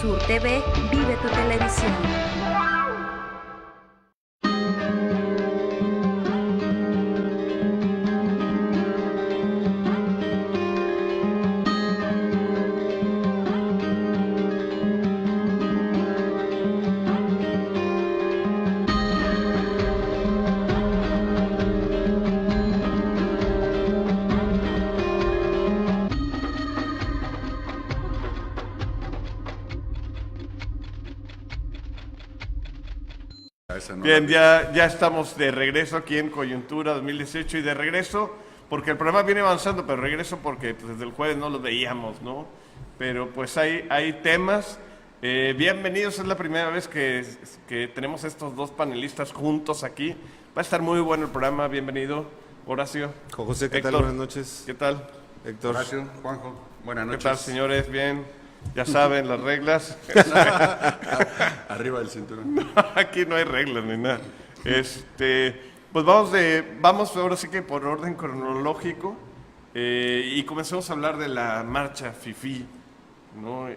Sur TV vive tu televisión. Bien, ya estamos de regreso aquí en Coyuntura 2018 y de regreso porque el programa viene avanzando, pero regreso porque pues, desde el jueves no lo veíamos, ¿no? Pero pues hay temas. Bienvenidos, es la primera vez que tenemos estos dos panelistas juntos aquí. Va a estar muy bueno el programa, bienvenido, Horacio. José, ¿qué tal? Buenas noches. ¿Qué tal? Héctor. Horacio, Juanjo, buenas noches. ¿Qué tal, señores? Bien. Ya saben las reglas. Arriba del cinturón. Aquí no hay reglas ni nada. Pues vamos ahora sí que por orden cronológico y comencemos a hablar de la marcha FIFI, ¿no?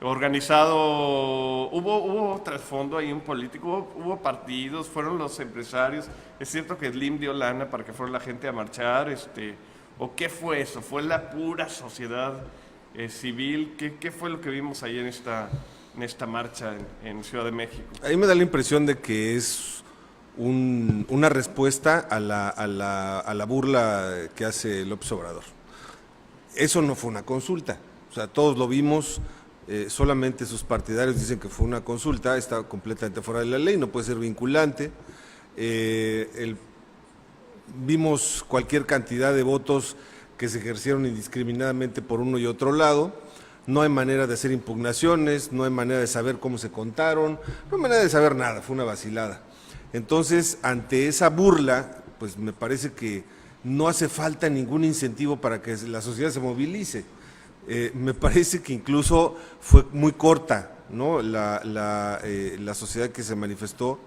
Organizado, hubo trasfondo ahí un político, hubo partidos, fueron los empresarios. Es cierto que Slim dio lana para que fuera la gente a marchar, ¿o qué fue eso? ¿Fue la pura sociedad civil? ¿Qué fue lo que vimos ahí en esta marcha en Ciudad de México? A mí me da la impresión de que es una respuesta a la burla que hace López Obrador. Eso no fue una consulta, o sea, todos lo vimos, solamente sus partidarios dicen que fue una consulta, está completamente fuera de la ley, no puede ser vinculante. Vimos cualquier cantidad de votos que se ejercieron indiscriminadamente por uno y otro lado. No hay manera de hacer impugnaciones, no hay manera de saber cómo se contaron, no hay manera de saber nada, fue una vacilada. Entonces, ante esa burla, pues me parece que no hace falta ningún incentivo para que la sociedad se movilice. Me parece que incluso fue muy corta, ¿no? la sociedad que se manifestó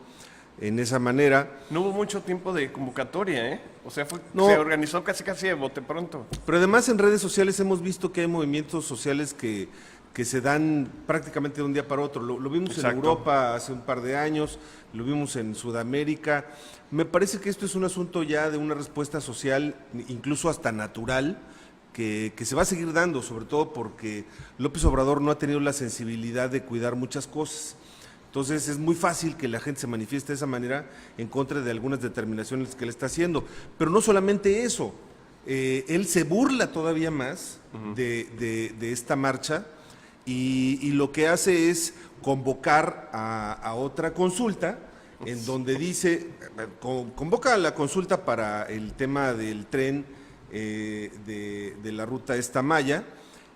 en esa manera. No hubo mucho tiempo de convocatoria, o sea, se organizó casi de bote pronto. Pero además en redes sociales hemos visto que hay movimientos sociales que se dan prácticamente de un día para otro. Lo vimos Exacto. En Europa hace un par de años, lo vimos en Sudamérica. Me parece que esto es un asunto ya de una respuesta social, incluso hasta natural, que se va a seguir dando, sobre todo porque López Obrador no ha tenido la sensibilidad de cuidar muchas cosas. Entonces es muy fácil que la gente se manifieste de esa manera en contra de algunas determinaciones que él está haciendo. Pero no solamente eso, él se burla todavía más de esta marcha y lo que hace es convocar a otra consulta en donde dice, convoca a la consulta para el tema del tren de la ruta Maya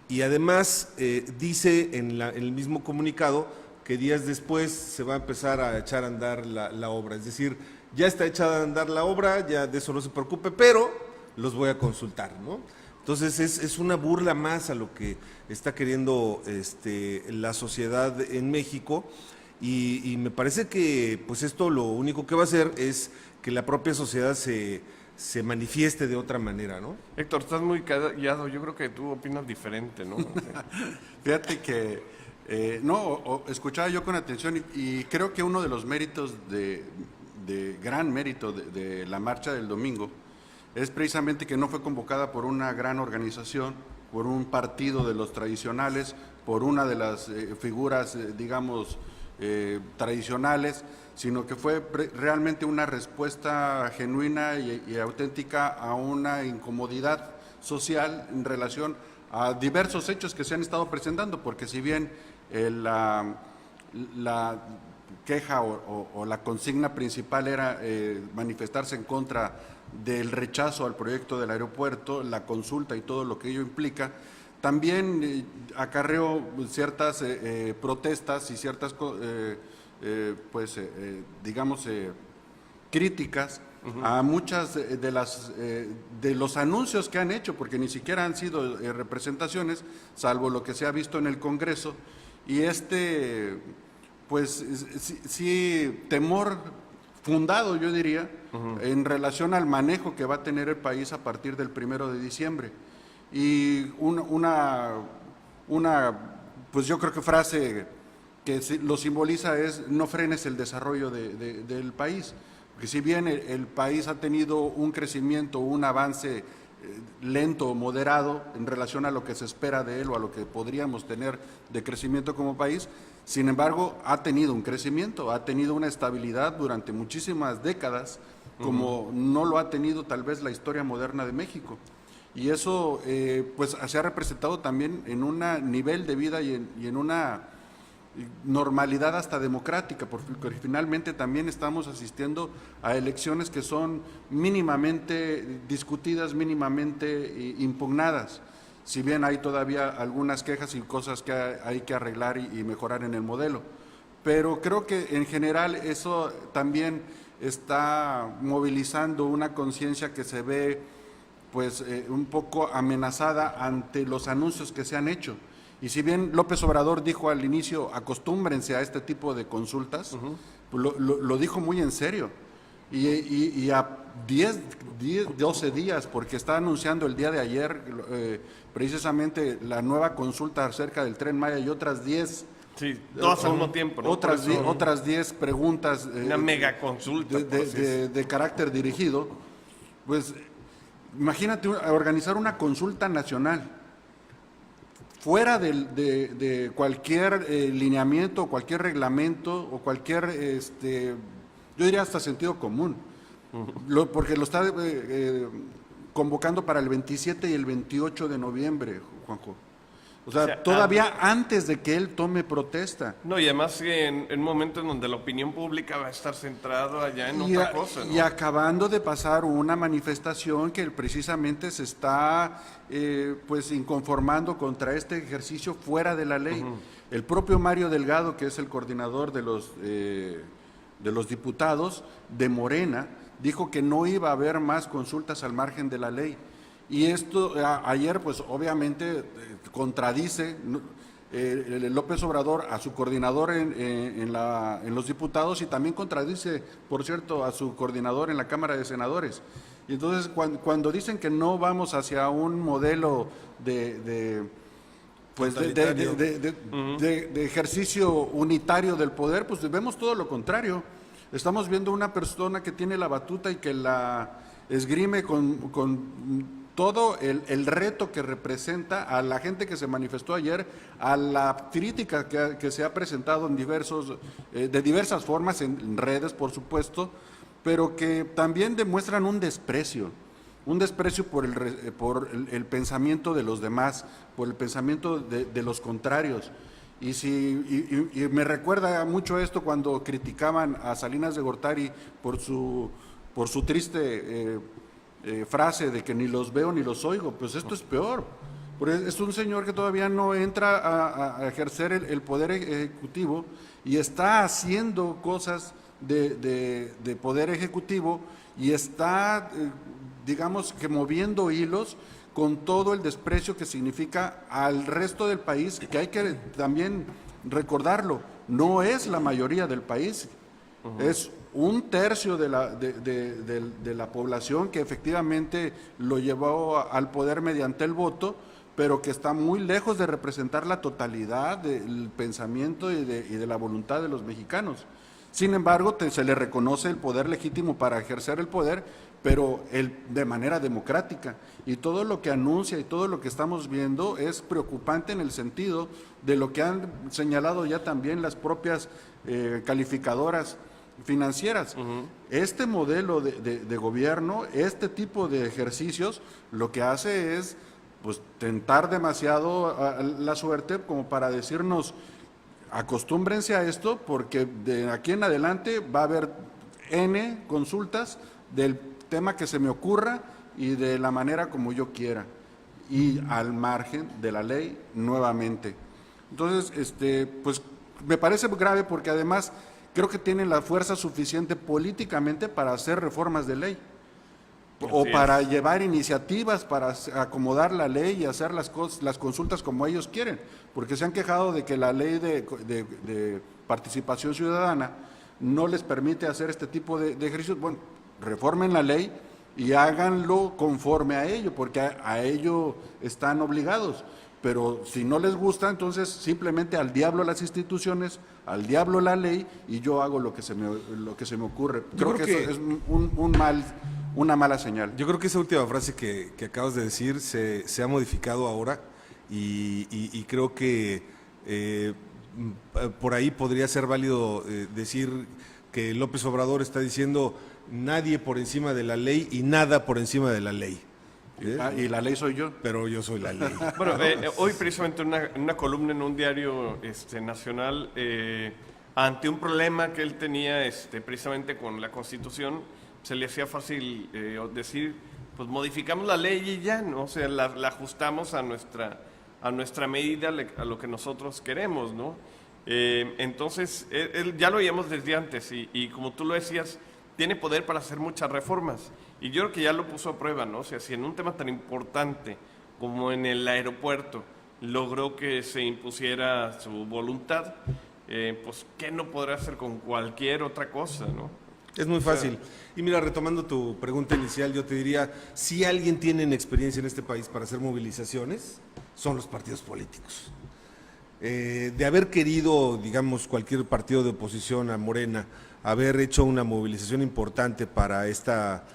y además dice en el mismo comunicado que días después se va a empezar a echar a andar la obra. Es decir, ya está echada a andar la obra, ya de eso no se preocupe, pero los voy a consultar, ¿no? Entonces es una burla más a lo que está queriendo la sociedad en México y me parece que pues esto lo único que va a hacer es que la propia sociedad se manifieste de otra manera, ¿no? Héctor, estás muy callado, yo creo que tú opinas diferente, ¿no? Fíjate que escuchaba yo con atención y creo que uno de los méritos gran mérito de la marcha del domingo es precisamente que no fue convocada por una gran organización, por un partido de los tradicionales, por una de las figuras, digamos, tradicionales, sino que fue realmente una respuesta genuina y auténtica a una incomodidad social en relación a diversos hechos que se han estado presentando, porque si bien la queja o la consigna principal era manifestarse en contra del rechazo al proyecto del aeropuerto, la consulta y todo lo que ello implica, también acarreó ciertas protestas y ciertas, críticas a muchas de los anuncios que han hecho, porque ni siquiera han sido representaciones, salvo lo que se ha visto en el Congreso, y pues sí, temor fundado, yo diría, en relación al manejo que va a tener el país a partir del 1 de diciembre. Y una pues yo creo que frase que lo simboliza es: no frenes el desarrollo del país. Porque si bien el país ha tenido un crecimiento, un avance lento o moderado en relación a lo que se espera de él o a lo que podríamos tener de crecimiento como país, sin embargo ha tenido un crecimiento, ha tenido una estabilidad durante muchísimas décadas, como no lo ha tenido tal vez la historia moderna de México. Y eso pues se ha representado también en un nivel de vida y en una normalidad hasta democrática, porque finalmente también estamos asistiendo a elecciones que son mínimamente discutidas, mínimamente impugnadas, si bien hay todavía algunas quejas y cosas que hay que arreglar y mejorar en el modelo. Pero creo que en general eso también está movilizando una conciencia que se ve pues un poco amenazada ante los anuncios que se han hecho. Y si bien López Obrador dijo al inicio: acostúmbrense a este tipo de consultas, pues lo dijo muy en serio. Y a 12 días, porque está anunciando el día de ayer precisamente la nueva consulta acerca del Tren Maya y otras 10. Sí, todas al mismo tiempo, ¿no? Otras 10 preguntas. Una mega consulta. De carácter dirigido. Pues imagínate organizar una consulta nacional fuera de cualquier lineamiento, cualquier reglamento o cualquier, yo diría hasta sentido común, porque lo está convocando para el 27 y el 28 de noviembre, Juanjo. O sea, todavía antes de que él tome protesta. No, y además en un momento en donde la opinión pública va a estar centrada allá en otra cosa, ¿no? Y acabando de pasar una manifestación que precisamente se está pues inconformando contra este ejercicio fuera de la ley. El propio Mario Delgado, que es el coordinador de los diputados de Morena, dijo que no iba a haber más consultas al margen de la ley. Y esto ayer pues obviamente contradice López Obrador a su coordinador en los diputados, y también contradice, por cierto, a su coordinador en la Cámara de Senadores. Y entonces cuando dicen que no vamos hacia un modelo de ejercicio unitario del poder, pues vemos todo lo contrario. Estamos viendo una persona que tiene la batuta y que la esgrime con todo el reto que representa a la gente que se manifestó ayer, a la crítica que se ha presentado en de diversas formas, en redes, por supuesto, pero que también demuestran un desprecio por el pensamiento de los demás, por el pensamiento de los contrarios. Y me recuerda mucho esto cuando criticaban a Salinas de Gortari por su triste frase de que ni los veo ni los oigo. Pues esto es peor, porque es un señor que todavía no entra a ejercer el poder ejecutivo y está haciendo cosas de poder ejecutivo y está, digamos que moviendo hilos con todo el desprecio que significa al resto del país, que hay que también recordarlo, no es la mayoría del país, es un tercio de la población que efectivamente lo llevó al poder mediante el voto, pero que está muy lejos de representar la totalidad del pensamiento y de la voluntad de los mexicanos. Sin embargo, se le reconoce el poder legítimo para ejercer el poder, pero de manera democrática. Y todo lo que anuncia y todo lo que estamos viendo es preocupante en el sentido de lo que han señalado ya también las propias calificadoras financieras. Este modelo de gobierno, este tipo de ejercicios, lo que hace es pues tentar demasiado la suerte como para decirnos: acostúmbrense a esto, porque de aquí en adelante va a haber N consultas del tema que se me ocurra y de la manera como yo quiera, y al margen de la ley nuevamente. Entonces, pues me parece grave, porque además creo que tienen la fuerza suficiente políticamente para hacer reformas de ley, o para llevar iniciativas para acomodar la ley y hacer las consultas como ellos quieren, porque se han quejado de que la ley de participación ciudadana no les permite hacer este tipo de ejercicios. Bueno, reformen la ley y háganlo conforme a ello, porque a ello están obligados. pero si no les gusta, entonces simplemente al diablo las instituciones, al diablo la ley, y yo hago lo que se me ocurre. Creo que eso es una mala señal. Yo creo que esa última frase que acabas de decir se ha modificado ahora y creo que por ahí podría ser válido decir que López Obrador está diciendo nadie por encima de la ley y nada por encima de la ley. Y la ley soy yo. Pero yo soy la ley. Bueno, hoy precisamente una columna en un diario nacional, ante un problema que él tenía precisamente con la Constitución, se le hacía fácil decir, pues modificamos la ley y ya, ¿no? O sea, la ajustamos a nuestra medida, a lo que nosotros queremos, ¿no? Entonces, él ya lo veíamos desde antes y como tú lo decías, tiene poder para hacer muchas reformas. Y yo creo que ya lo puso a prueba, ¿no? O sea, si en un tema tan importante como en el aeropuerto logró que se impusiera su voluntad, pues ¿qué no podrá hacer con cualquier otra cosa, no? Es muy fácil. Y mira, retomando tu pregunta inicial, yo te diría, si alguien tiene experiencia en este país para hacer movilizaciones, son los partidos políticos. De haber querido, digamos, cualquier partido de oposición a Morena, haber hecho una movilización importante para esta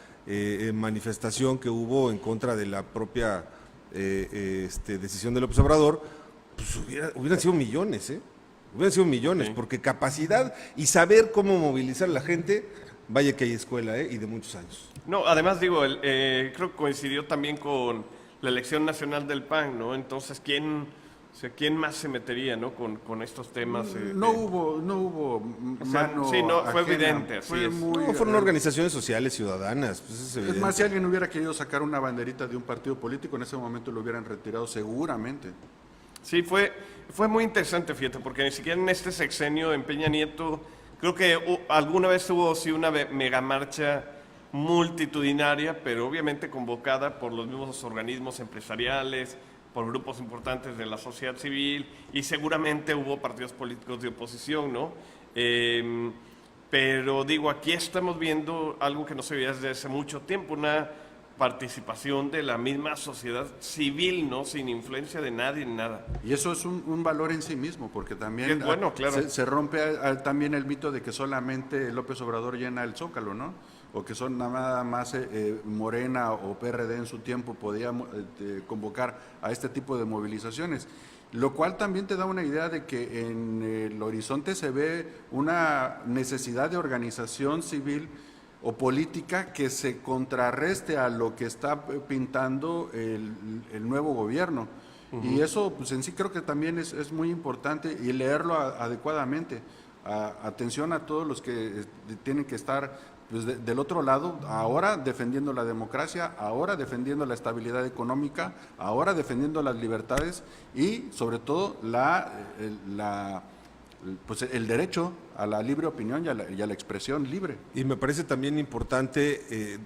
manifestación que hubo en contra de la propia decisión de López Obrador, pues hubieran sido millones, hubieran sido millones, sí. Porque capacidad y saber cómo movilizar a la gente, vaya que hay escuela, y de muchos años. No, además digo, creo que coincidió también con la elección nacional del PAN, ¿no? Entonces, ¿quién más se metería, ¿no? con estos temas? No hubo mano sí, no, fue ajena. Evidente. Fueron organizaciones sociales, ciudadanas. Pues es más, si alguien hubiera querido sacar una banderita de un partido político, en ese momento lo hubieran retirado seguramente. Sí, fue muy interesante, fíjate, porque ni siquiera en este sexenio, en Peña Nieto, creo que alguna vez hubo sí una megamarcha multitudinaria, pero obviamente convocada por los mismos organismos empresariales, por grupos importantes de la sociedad civil, y seguramente hubo partidos políticos de oposición, ¿no? Pero digo, aquí estamos viendo algo que no se veía desde hace mucho tiempo, una participación de la misma sociedad civil, ¿no? Sin influencia de nadie ni nada. Y eso es un valor en sí mismo, porque también bueno, claro. se rompe también el mito de que solamente López Obrador llena el Zócalo, ¿no? O que son nada más Morena o PRD en su tiempo podía convocar a este tipo de movilizaciones, lo cual también te da una idea de que en el horizonte se ve una necesidad de organización civil o política que se contrarreste a lo que está pintando el nuevo gobierno. Uh-huh. Y eso pues en sí creo que también es muy importante y leerlo adecuadamente. Atención a todos los que tienen que estar pues del otro lado, ahora defendiendo la democracia, ahora defendiendo la estabilidad económica, ahora defendiendo las libertades y sobre todo pues el derecho a la libre opinión y a la expresión libre. Y me parece también importante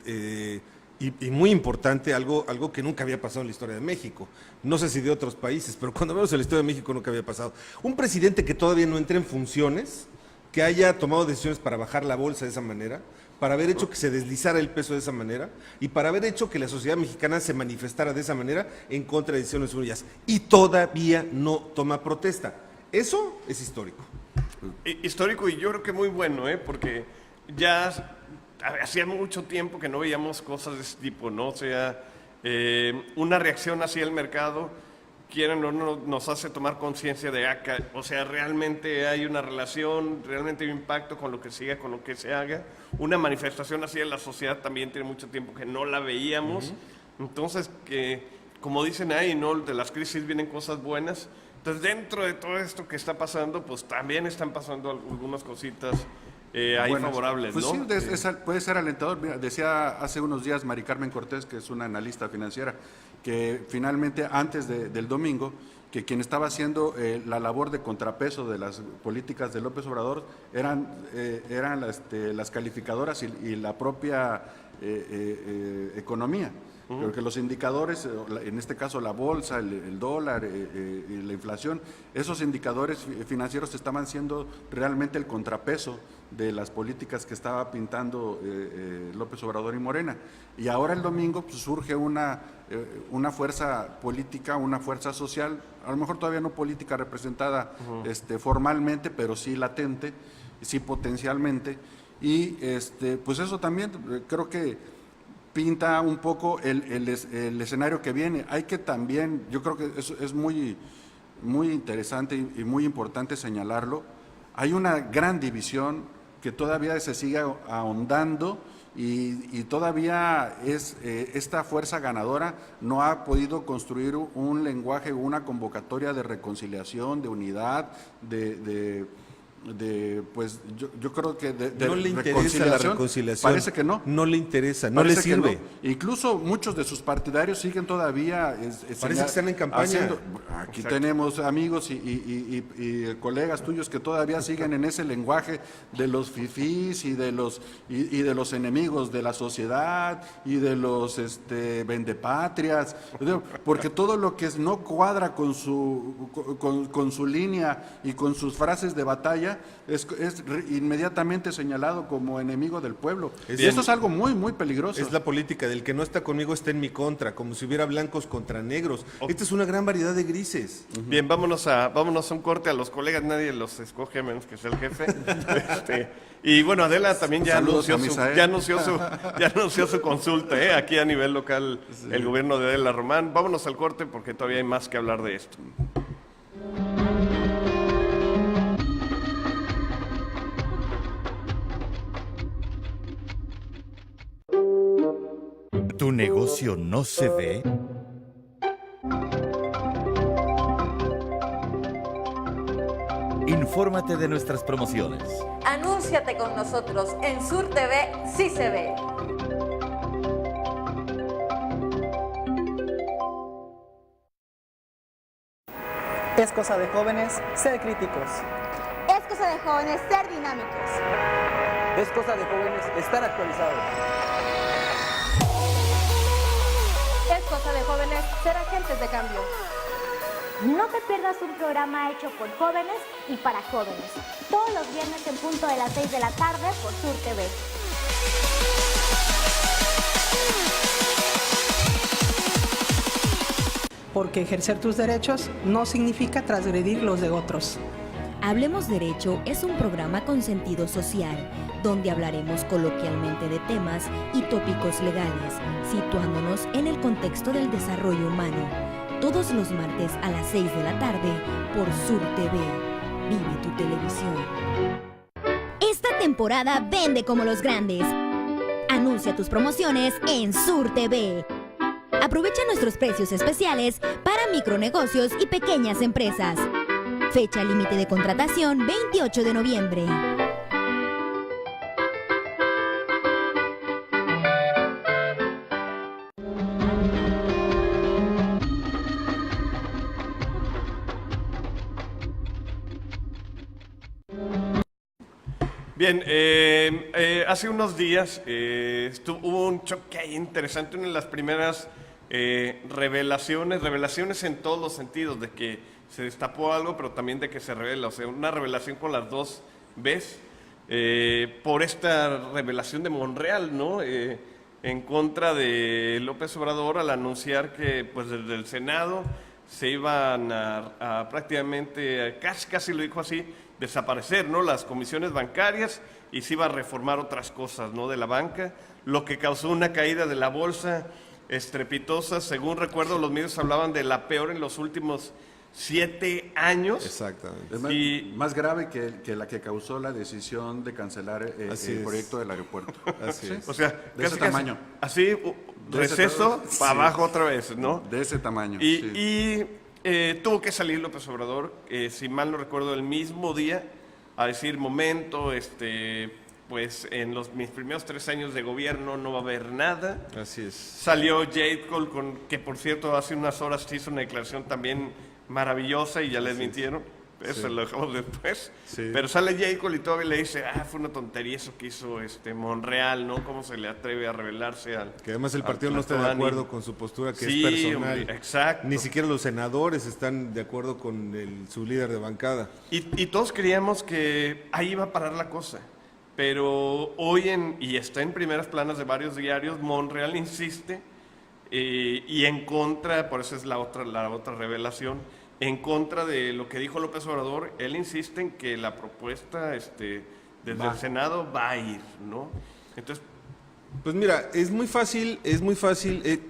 y muy importante algo que nunca había pasado en la historia de México. No sé si de otros países, pero cuando vemos en la historia de México nunca había pasado. Un presidente que todavía no entre en funciones, que haya tomado decisiones para bajar la bolsa de esa manera, para haber hecho que se deslizara el peso de esa manera y para haber hecho que la sociedad mexicana se manifestara de esa manera en contra de decisiones suyas. Y todavía no toma protesta. Eso es histórico. Histórico y yo creo que muy bueno, porque ya hacía mucho tiempo que no veíamos cosas de ese tipo, ¿no? O sea, una reacción hacia el mercado, quieran o no, nos hace tomar conciencia de acá, o sea, realmente hay una relación, realmente hay un impacto con lo que siga, con lo que se haga. Una manifestación así en la sociedad también tiene mucho tiempo que no la veíamos. Uh-huh. Entonces, que como dicen ahí, ¿no? De las crisis vienen cosas buenas. Entonces, dentro de todo esto que está pasando, pues también están pasando algunas cositas ahí favorables, pues ¿no? Sí, puede ser alentador. Mira, decía hace unos días Mari Carmen Cortés, que es una analista financiera, que finalmente antes del domingo, que quien estaba haciendo la labor de contrapeso de las políticas de López Obrador eran las calificadoras y la propia economía. Pero que los indicadores, en este caso la bolsa, el dólar, y la inflación, esos indicadores financieros estaban siendo realmente el contrapeso de las políticas que estaba pintando López Obrador y Morena. Y ahora el domingo pues, surge una fuerza política, una fuerza social, a lo mejor todavía no política representada formalmente, pero sí latente, sí potencialmente. Y pues eso también creo que pinta un poco el escenario que viene. Hay que también, yo creo que eso es muy, muy interesante y muy importante señalarlo, hay una gran división que todavía se sigue ahondando y todavía esta fuerza ganadora no ha podido construir un lenguaje, una convocatoria de reconciliación, de unidad, pues yo creo que no le interesa la reconciliación. Parece que no. No le interesa, no le sirve. No. Incluso muchos de sus partidarios siguen todavía. Parece que están en campaña. Aquí tenemos amigos y colegas tuyos que todavía siguen en ese lenguaje de los fifís y de los enemigos de la sociedad y de los vendepatrias, porque todo lo que no cuadra con su línea y con sus frases de batalla es inmediatamente señalado como enemigo del pueblo. Y esto es algo muy, muy peligroso. Es la política del que no está conmigo está en mi contra, como si hubiera blancos contra negros. Esta es una gran variedad de grises. Bien, vámonos a un corte. A los colegas nadie los escoge a menos que sea el jefe. Y bueno, Adela también ya anunció su consulta aquí a nivel local, el gobierno de Adela Román. Vámonos al corte porque todavía hay más que hablar de esto. ¿Tu negocio no se ve? Infórmate de nuestras promociones. Anúnciate con nosotros en Sur TV, sí se ve. Es cosa de jóvenes ser críticos. Es cosa de jóvenes ser dinámicos. Es cosa de jóvenes estar actualizados. Es cosa de jóvenes ser agentes de cambio. No te pierdas un programa hecho por jóvenes y para jóvenes. Todos los viernes en punto de las 6 de la tarde por Sur TV. Porque ejercer tus derechos no significa transgredir los de otros. Hablemos Derecho es un programa con sentido social, donde hablaremos coloquialmente de temas y tópicos legales, situándonos en el contexto del desarrollo humano. Todos los martes a las 6 de la tarde por Sur TV. Vive tu televisión. Esta temporada vende como los grandes. Anuncia tus promociones en Sur TV. Aprovecha nuestros precios especiales para micronegocios y pequeñas empresas. Fecha límite de contratación 28 de noviembre. Bien, hace unos días hubo un choque ahí interesante, una de las primeras revelaciones en todos los sentidos, de que se destapó algo, pero también de que se revela, o sea, una revelación con las dos Bs, por esta revelación de Monreal, ¿no? En contra de López Obrador al anunciar que pues desde el Senado se iban a prácticamente, casi lo dijo así, desaparecer, ¿no?, las comisiones bancarias y se iba a reformar otras cosas, ¿no?, de la banca, lo que causó una caída de la bolsa estrepitosa. Según recuerdo, los medios hablaban de la peor en los últimos 7 años. Exactamente. Es más grave que la que causó la decisión de cancelar el proyecto del aeropuerto. Así es. O sea, de ese tamaño. Así, receso, para abajo otra vez, ¿no? De ese tamaño. Y tuvo que salir López Obrador, si mal no recuerdo, el mismo día, a decir, momento, pues en mis primeros 3 años de gobierno no va a haber nada. Así es. Salió Jade Cole, que por cierto hace unas horas hizo una declaración también maravillosa y ya les mintieron. eso lo dejamos después. Sí. Pero sale Jay Colitove y le dice, fue una tontería eso que hizo Monreal, ¿no? ¿Cómo se le atreve a rebelarse al... Que además el partido no está de acuerdo con su postura, que Sí, es personal. hombre, exacto. Ni siquiera los senadores están de acuerdo con su líder de bancada. Y todos creíamos que ahí iba a parar la cosa. Pero hoy, y está en primeras planas de varios diarios, Monreal insiste y en contra, por eso es la otra revelación, en contra de lo que dijo López Obrador. Él insiste en que la propuesta desde el Senado va a ir, ¿no? Entonces, pues mira, es muy fácil,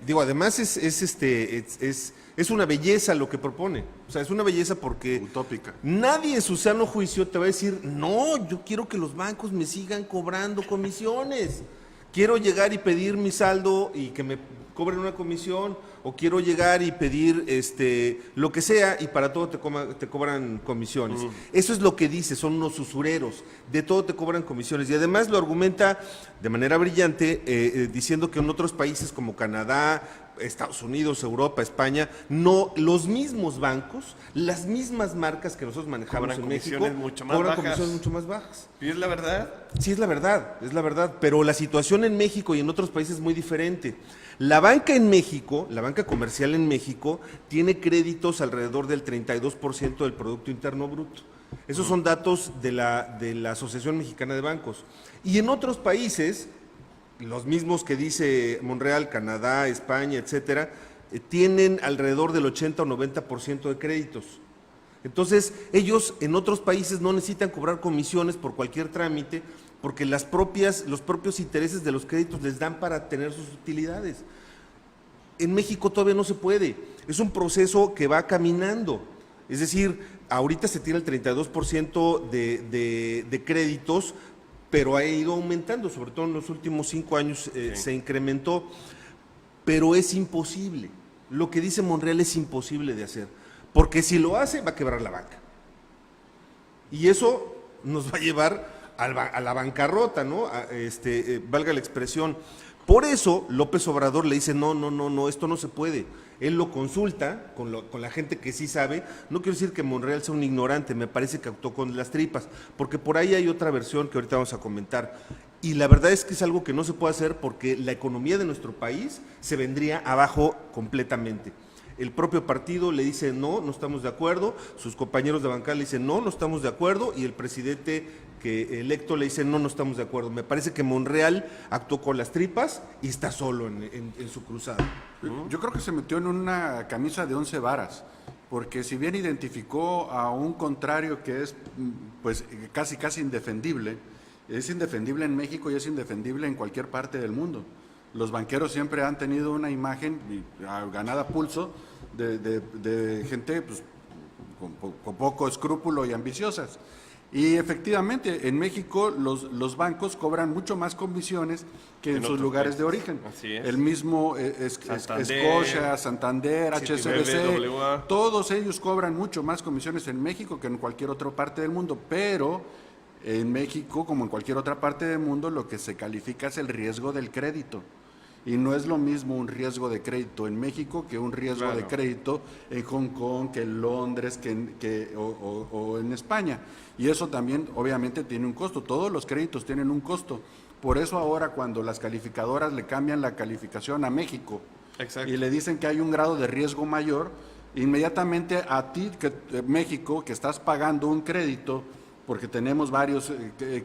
digo, además es una belleza lo que propone. O sea, es una belleza porque Utópica. nadie en su sano juicio te va a decir, no, yo quiero que los bancos me sigan cobrando comisiones. Quiero llegar y pedir mi saldo y que me cobren una comisión, o quiero llegar y pedir lo que sea y para todo te cobran comisiones. Eso es lo que dice, son unos usureros, de todo te cobran comisiones. Y además lo argumenta de manera brillante diciendo que en otros países como Canadá, Estados Unidos, Europa, España, no, los mismos bancos, las mismas marcas que nosotros manejamos Cobran en México, comisiones mucho más cobran bajas. comisiones mucho más bajas. ¿y es la verdad? Sí, es la verdad, pero la situación en México y en otros países es muy diferente. La banca en México, la banca comercial en México, tiene créditos alrededor del 32% del Producto Interno Bruto. Esos son datos de la Asociación Mexicana de Bancos. Y en otros países, los mismos que dice Monreal, Canadá, España, etcétera, tienen alrededor del 80 o 90% de créditos. Entonces, ellos en otros países no necesitan cobrar comisiones por cualquier trámite, porque los propios intereses de los créditos les dan para tener sus utilidades. En México todavía no se puede, es un proceso que va caminando. Es decir, ahorita se tiene el 32% de créditos, pero ha ido aumentando, sobre todo en los últimos 5 años se incrementó, pero es imposible. Lo que dice Monreal es imposible de hacer, porque si lo hace va a quebrar la banca. Y eso nos va a llevar a la bancarrota, ¿no? Valga la expresión. Por eso López Obrador le dice, no, esto no se puede. Él lo consulta con la gente que sí sabe. No quiero decir que Monreal sea un ignorante, me parece que actuó con las tripas, porque por ahí hay otra versión que ahorita vamos a comentar. Y la verdad es que es algo que no se puede hacer porque la economía de nuestro país se vendría abajo completamente. El propio partido le dice no estamos de acuerdo, sus compañeros de bancada le dicen no estamos de acuerdo, y el presidente electo le dice no estamos de acuerdo. Me parece que Monreal actuó con las tripas y está solo en su cruzada. Yo creo que se metió en una camisa de 11 varas, porque si bien identificó a un contrario que es pues casi indefendible, es indefendible en México y es indefendible en cualquier parte del mundo. Los banqueros siempre han tenido una imagen ganada a pulso de gente pues, con poco escrúpulo y ambiciosas. Y efectivamente, en México los bancos cobran mucho más comisiones que en sus lugares de origen. Así es. El mismo Scotia, Santander, HSBC, todos ellos cobran mucho más comisiones en México que en cualquier otra parte del mundo, pero en México, como en cualquier otra parte del mundo, lo que se califica es el riesgo del crédito. Y no es lo mismo un riesgo de crédito en México que un riesgo de crédito en Hong Kong, que en Londres, o en España. Y eso también obviamente tiene un costo. Todos los créditos tienen un costo. Por eso ahora cuando las calificadoras le cambian la calificación a México y le dicen que hay un grado de riesgo mayor, inmediatamente a ti, México, que estás pagando un crédito, porque tenemos varios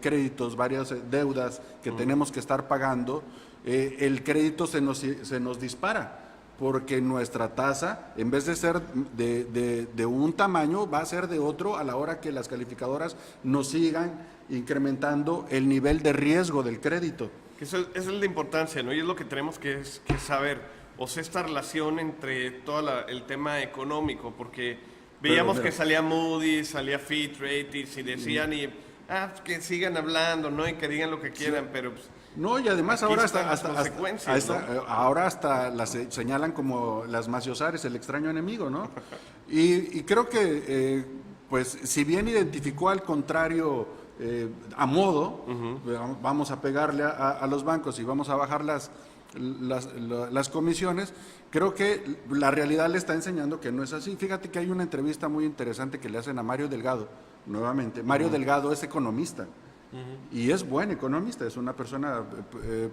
créditos, varias deudas que tenemos que estar pagando, el crédito se nos dispara, porque nuestra tasa, en vez de ser de un tamaño, va a ser de otro a la hora que las calificadoras nos sigan incrementando el nivel de riesgo del crédito. Esa es la importancia, ¿no? Y es lo que tenemos que saber, o sea, esta relación entre todo el tema económico, porque veíamos que salía Moody's, salía Fitch Ratings y decían que sigan hablando, ¿no? Y que digan lo que quieran, pero pues, no, y además ahora ahora hasta las señalan como las maciosares, el extraño enemigo, ¿no? y creo que, pues, si bien identificó al contrario a modo, vamos a pegarle a los bancos y vamos a bajar las comisiones, creo que la realidad le está enseñando que no es así. Fíjate que hay una entrevista muy interesante que le hacen a Mario Delgado, nuevamente. Mario Delgado es economista. Y es buen economista, es una persona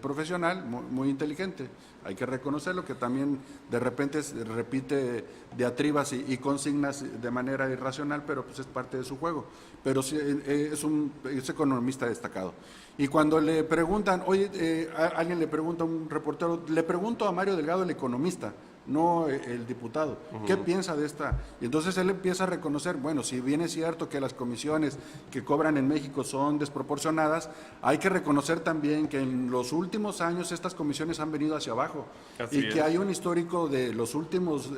profesional, muy inteligente. Hay que reconocerlo, que también de repente repite diatribas y consignas de manera irracional, pero pues es parte de su juego. Pero sí, es economista destacado. Y cuando le preguntan, oye, alguien le pregunta a un reportero, le pregunto a Mario Delgado, el economista, no el diputado, ¿qué piensa de esta? Y entonces él empieza a reconocer, bueno, si bien es cierto que las comisiones que cobran en México son desproporcionadas, hay que reconocer también que en los últimos años estas comisiones han venido hacia abajo. Así y que hay un histórico de los últimos,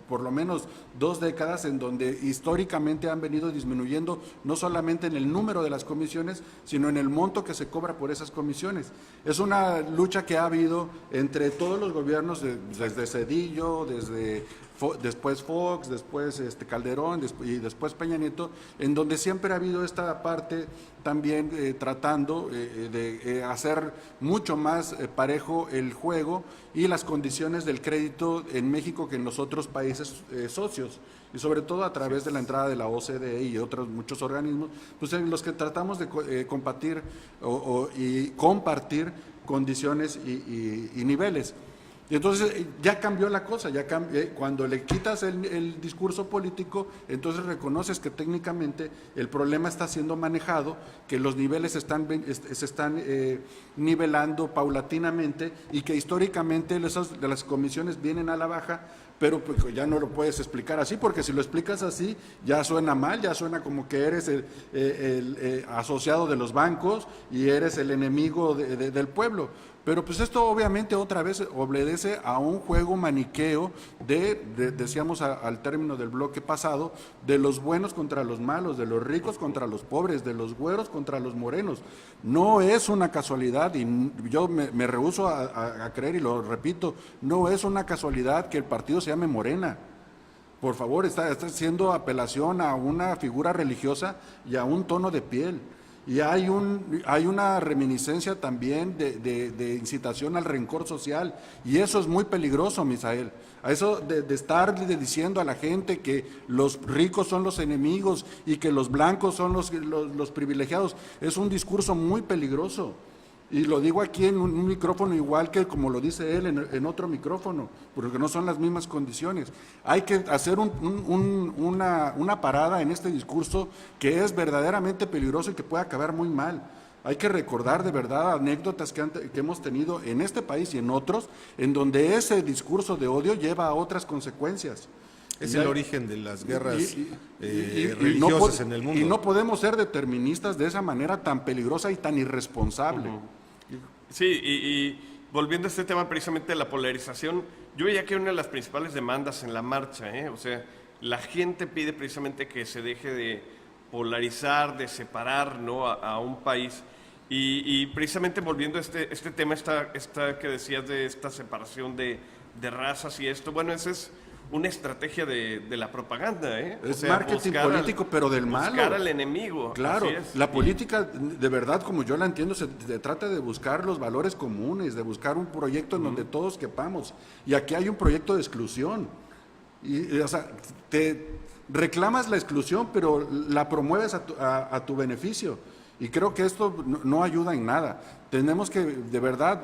por lo menos 2 décadas, en donde históricamente han venido disminuyendo, no solamente en el número de las comisiones, sino en el monto que se cobra por esas comisiones. Es una lucha que ha habido entre todos los gobiernos, desde Cedillo, después Fox, después Calderón y después Peña Nieto, en donde siempre ha habido esta parte también tratando de hacer mucho más parejo el juego y las condiciones del crédito en México que en los otros países socios, y sobre todo a través de la entrada de la OCDE y otros muchos organismos, pues en los que tratamos de compartir y compartir condiciones y niveles. Y entonces ya cambió la cosa, cuando le quitas el discurso político, entonces reconoces que técnicamente el problema está siendo manejado, que los niveles se están nivelando paulatinamente y que históricamente las comisiones vienen a la baja, pero pues ya no lo puedes explicar así, porque si lo explicas así ya suena mal, ya suena como que eres el asociado de los bancos y eres el enemigo del pueblo. Pero pues esto obviamente otra vez obedece a un juego maniqueo decíamos al término del bloque pasado, de los buenos contra los malos, de los ricos contra los pobres, de los güeros contra los morenos. No es una casualidad, y yo me rehúso a creer, y lo repito, no es una casualidad que el partido se llame Morena. Por favor, está haciendo apelación a una figura religiosa y a un tono de piel. Y hay una reminiscencia también de incitación al rencor social, y eso es muy peligroso, Misael. A eso de estar diciendo a la gente que los ricos son los enemigos y que los blancos son los privilegiados, es un discurso muy peligroso. Y lo digo aquí en un micrófono igual que como lo dice él en otro micrófono, porque no son las mismas condiciones. Hay que hacer una parada en este discurso que es verdaderamente peligroso y que puede acabar muy mal. Hay que recordar de verdad anécdotas que hemos tenido en este país y en otros, en donde ese discurso de odio lleva a otras consecuencias. Es el origen de las guerras religiosas en el mundo. Y no podemos ser deterministas de esa manera tan peligrosa y tan irresponsable. Sí, y volviendo a este tema precisamente de la polarización, yo veía que una de las principales demandas en la marcha, o sea, la gente pide precisamente que se deje de polarizar, de separar, ¿no?, a un país. Y precisamente volviendo a este tema, esta que decías de esta separación de razas y esto, bueno, esa es una estrategia de la propaganda, Es marketing político, pero del malo. Buscar al enemigo. Claro, la política, de verdad, como yo la entiendo, se trata de buscar los valores comunes, de buscar un proyecto en donde todos quepamos. Y aquí hay un proyecto de exclusión. Y o sea, te reclamas la exclusión, pero la promueves a tu beneficio. Y creo que esto no ayuda en nada. Tenemos que, de verdad,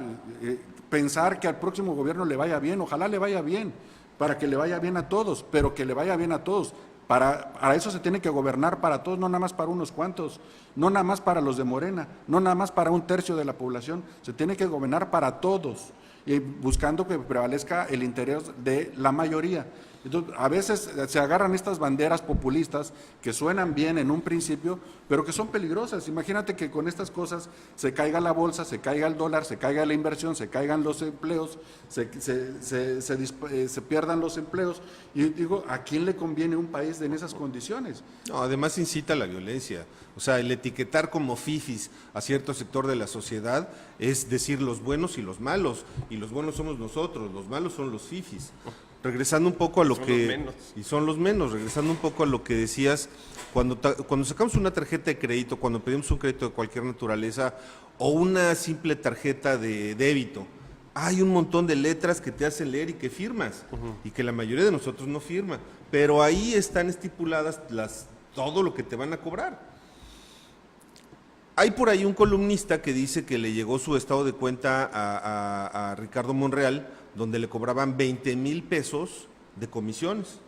pensar que al próximo gobierno le vaya bien. Ojalá le vaya bien, para que le vaya bien a todos, pero que le vaya bien a todos. Para eso se tiene que gobernar para todos, no nada más para unos cuantos, no nada más para los de Morena, no nada más para 1/3 de la población. Se tiene que gobernar para todos, y buscando que prevalezca el interés de la mayoría. Entonces, a veces se agarran estas banderas populistas que suenan bien en un principio, pero que son peligrosas. Imagínate que con estas cosas se caiga la bolsa, se caiga el dólar, se caiga la inversión, se caigan los empleos, se pierdan los empleos. Y digo, ¿a quién le conviene un país en esas condiciones? No, además incita a la violencia. O sea, el etiquetar como fifis a cierto sector de la sociedad es decir los buenos y los malos. Y los buenos somos nosotros, los malos son los fifis. Regresando un poco a lo que... Y son los menos. Regresando un poco a lo que decías, cuando sacamos una tarjeta de crédito, cuando pedimos un crédito de cualquier naturaleza o una simple tarjeta de débito, hay un montón de letras que te hacen leer y que firmas, y que la mayoría de nosotros no firma, pero ahí están estipuladas todo lo que te van a cobrar. Hay por ahí un columnista que dice que le llegó su estado de cuenta a Ricardo Monreal, donde le cobraban 20,000 pesos de comisiones,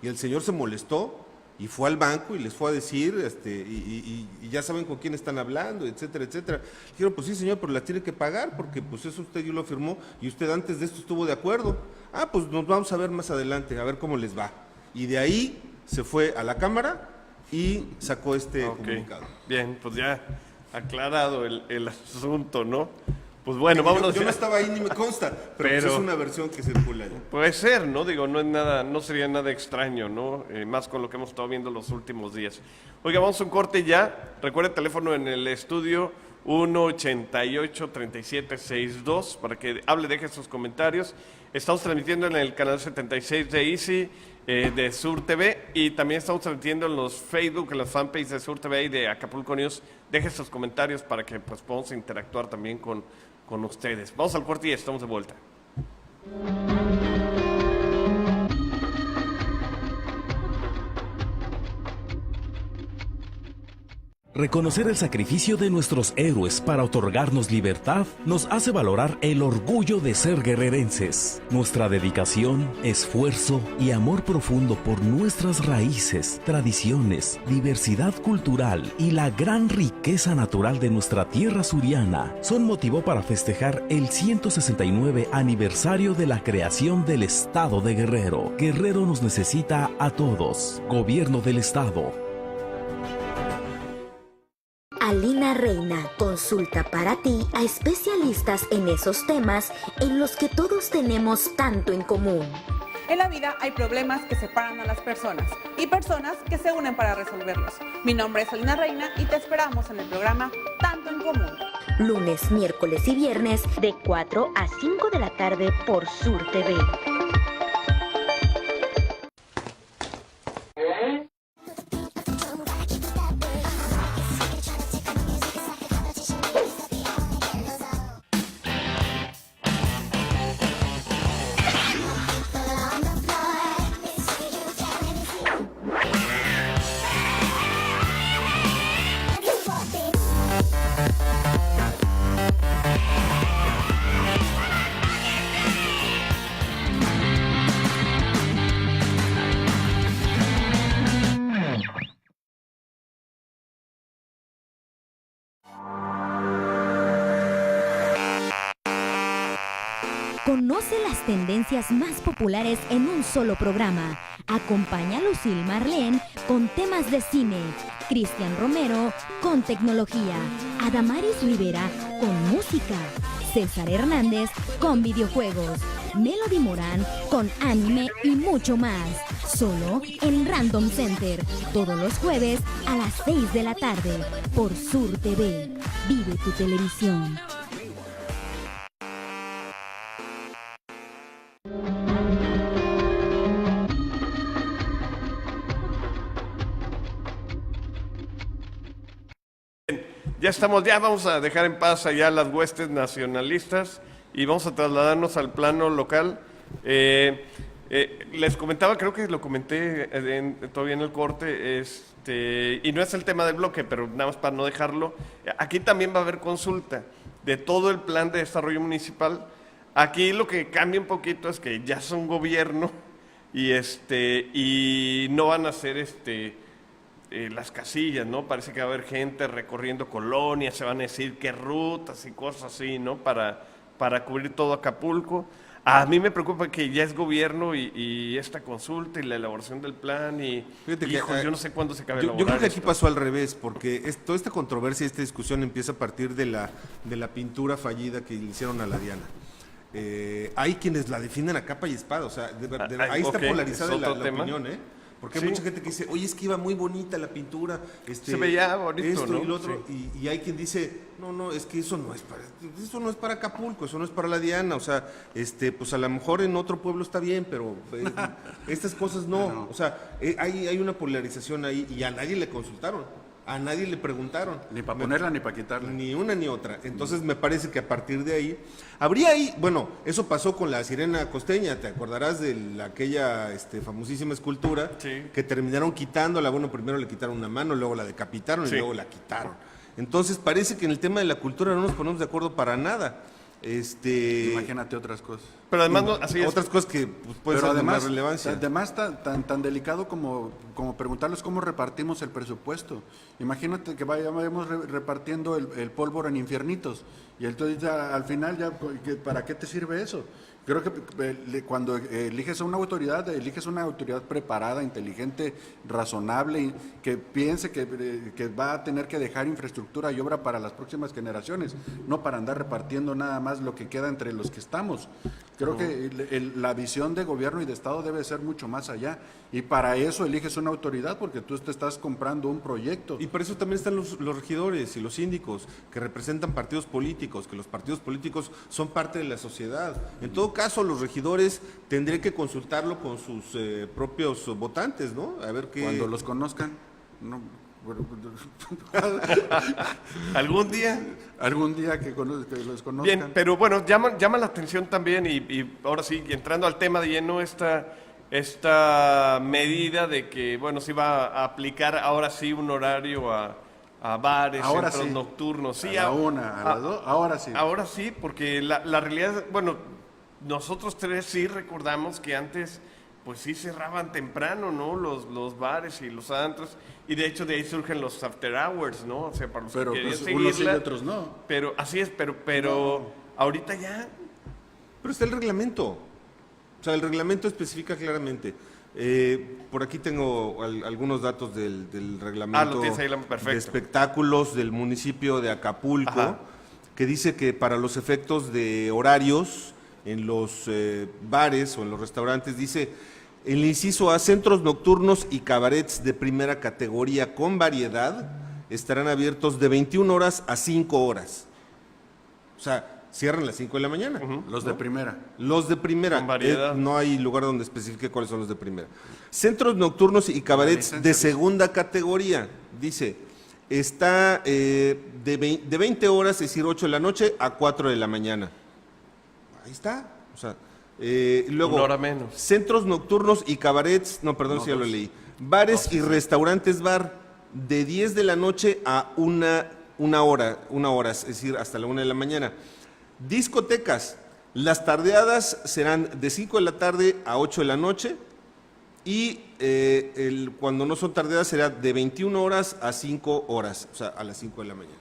y el señor se molestó y fue al banco y les fue a decir, y ya saben con quién están hablando, etcétera, etcétera. Dijeron, pues sí, señor, pero las tiene que pagar, porque pues eso usted ya lo firmó, y usted antes de esto estuvo de acuerdo. Ah, pues nos vamos a ver más adelante, a ver cómo les va. Y de ahí se fue a la Cámara y sacó este comunicado. Bien, pues ya aclarado el asunto, ¿no? Pues bueno, vámonos. Yo no estaba ahí ni me consta, pero pues es una versión que circula ya. Puede ser, ¿no? Digo, no es nada, no sería nada extraño, ¿no? Más con lo que hemos estado viendo los últimos días. Oiga, vamos a un corte ya. Recuerda el teléfono en el estudio 188-3762 para que hable, deje sus comentarios. Estamos transmitiendo en el canal 76 de Easy, de Sur TV, y también estamos transmitiendo en los Facebook, en las fanpages de Sur TV y de Acapulco News. Deje sus comentarios para que pues podamos interactuar también con ustedes. Vamos al corte y estamos de vuelta. Reconocer el sacrificio de nuestros héroes para otorgarnos libertad nos hace valorar el orgullo de ser guerrerenses. Nuestra dedicación, esfuerzo y amor profundo por nuestras raíces, tradiciones, diversidad cultural y la gran riqueza natural de nuestra tierra suriana son motivo para festejar el 169 aniversario de la creación del Estado de Guerrero. Guerrero nos necesita a todos. Gobierno del Estado. Alina Reina consulta para ti a especialistas en esos temas en los que todos tenemos tanto en común. En la vida hay problemas que separan a las personas y personas que se unen para resolverlos. Mi nombre es Alina Reina y te esperamos en el programa Tanto en Común. Lunes, miércoles y viernes de 4 a 5 de la tarde por Sur TV. Conoce las tendencias más populares en un solo programa. Acompaña a Lucille Marlene con temas de cine, Cristian Romero con tecnología, Adamaris Rivera con música, César Hernández con videojuegos, Melody Morán con anime y mucho más. Solo en Random Center, todos los jueves a las 6 de la tarde por Sur TV. Vive tu televisión. Ya vamos a dejar en paz allá las huestes nacionalistas y vamos a trasladarnos al plano local. Les comentaba, creo que lo comenté todavía en el corte, y no es el tema del bloque, pero nada más para no dejarlo. Aquí también va a haber consulta de todo el plan de desarrollo municipal. Aquí lo que cambia un poquito es que ya son gobierno y no van a ser las casillas, ¿no? Parece que va a haber gente recorriendo colonias, se van a decir qué rutas y cosas así, ¿no? Para cubrir todo Acapulco. A mí me preocupa que ya es gobierno y esta consulta y la elaboración del plan yo no sé cuándo se acabe elaborar. Yo creo que aquí pasó al revés, porque toda esta controversia, esta discusión empieza a partir de la pintura fallida que le hicieron a la Diana. Hay quienes la defienden a capa y espada, o sea, ahí está polarizada la opinión, porque hay mucha gente que dice, oye, es que iba muy bonita la pintura, se veía bonito, esto, ¿no? Y lo otro, sí. y hay quien dice, no, es que eso no es para Acapulco, eso no es para la Diana, o sea, pues a lo mejor en otro pueblo está bien, pero estas cosas no. O sea, hay una polarización ahí y a nadie le consultaron. A nadie le preguntaron. Ni para ponerla ni para quitarla. Ni una ni otra. Entonces me parece que a partir de ahí, habría ahí, bueno, eso pasó con la sirena costeña, te acordarás de aquella famosísima escultura que terminaron quitándola. Bueno, primero le quitaron una mano, luego la decapitaron y luego la quitaron. Entonces parece que en el tema de la cultura no nos ponemos de acuerdo para nada. Imagínate otras cosas. Pero además otras cosas que pues, pueden ser de más relevancia. Además tan delicado como preguntarles cómo repartimos el presupuesto. Imagínate que vayamos repartiendo el pólvora en infiernitos y entonces al final ¿para qué te sirve eso? Creo que cuando eliges una autoridad preparada, inteligente, razonable, que piense que va a tener que dejar infraestructura y obra para las próximas generaciones, no para andar repartiendo nada más lo que queda entre los que estamos. Creo que la visión de gobierno y de Estado debe ser mucho más allá, y para eso eliges una autoridad, porque tú te estás comprando un proyecto. Y por eso también están los regidores y los síndicos, que representan partidos políticos, que los partidos políticos son parte de la sociedad. En todo caso, los regidores tendrían que consultarlo con sus propios votantes, ¿no? A ver qué... Cuando los conozcan, no... ¿Algún día? Algún día que los conozcan. Bien, pero bueno, llama la atención también, y ahora sí, entrando al tema de lleno, esta medida de que, bueno, se va a aplicar ahora sí un horario a bares, ahora centros sí. nocturnos. Sí, a las 2, ahora sí. Ahora sí, porque la realidad, bueno, nosotros tres sí recordamos que antes pues sí cerraban temprano, ¿no? Los bares y los antros, y de hecho de ahí surgen los after hours, ¿no? O sea, para los pero que querían pues, unos sí y seguirla, otros no. Pero así es, pero ahorita ya. Pero está el reglamento. O sea, el reglamento especifica claramente. Por aquí tengo algunos datos del reglamento lo tienes ahí, perfecto. de espectáculos del municipio de Acapulco, que dice que para los efectos de horarios en los bares o en los restaurantes, dice el inciso A, centros nocturnos y cabarets de primera categoría con variedad estarán abiertos de 21 horas a 5 horas. O sea, cierran las 5 de la mañana. Los de primera. Los de primera. Con variedad. No hay lugar donde especifique cuáles son los de primera. Centros nocturnos y cabarets de segunda categoría, dice, está de 20 horas, es decir, 8 de la noche a 4 de la mañana. Ahí está. O sea, luego, una hora menos. Centros nocturnos y cabarets, no, perdón, si ya lo leí. Bares y restaurantes bar de 10 de la noche a una hora, es decir, hasta la 1 de la mañana. Discotecas, las tardeadas serán de 5 de la tarde a 8 de la noche y cuando no son tardeadas será de 21 horas a 5 horas, o sea, a las 5 de la mañana.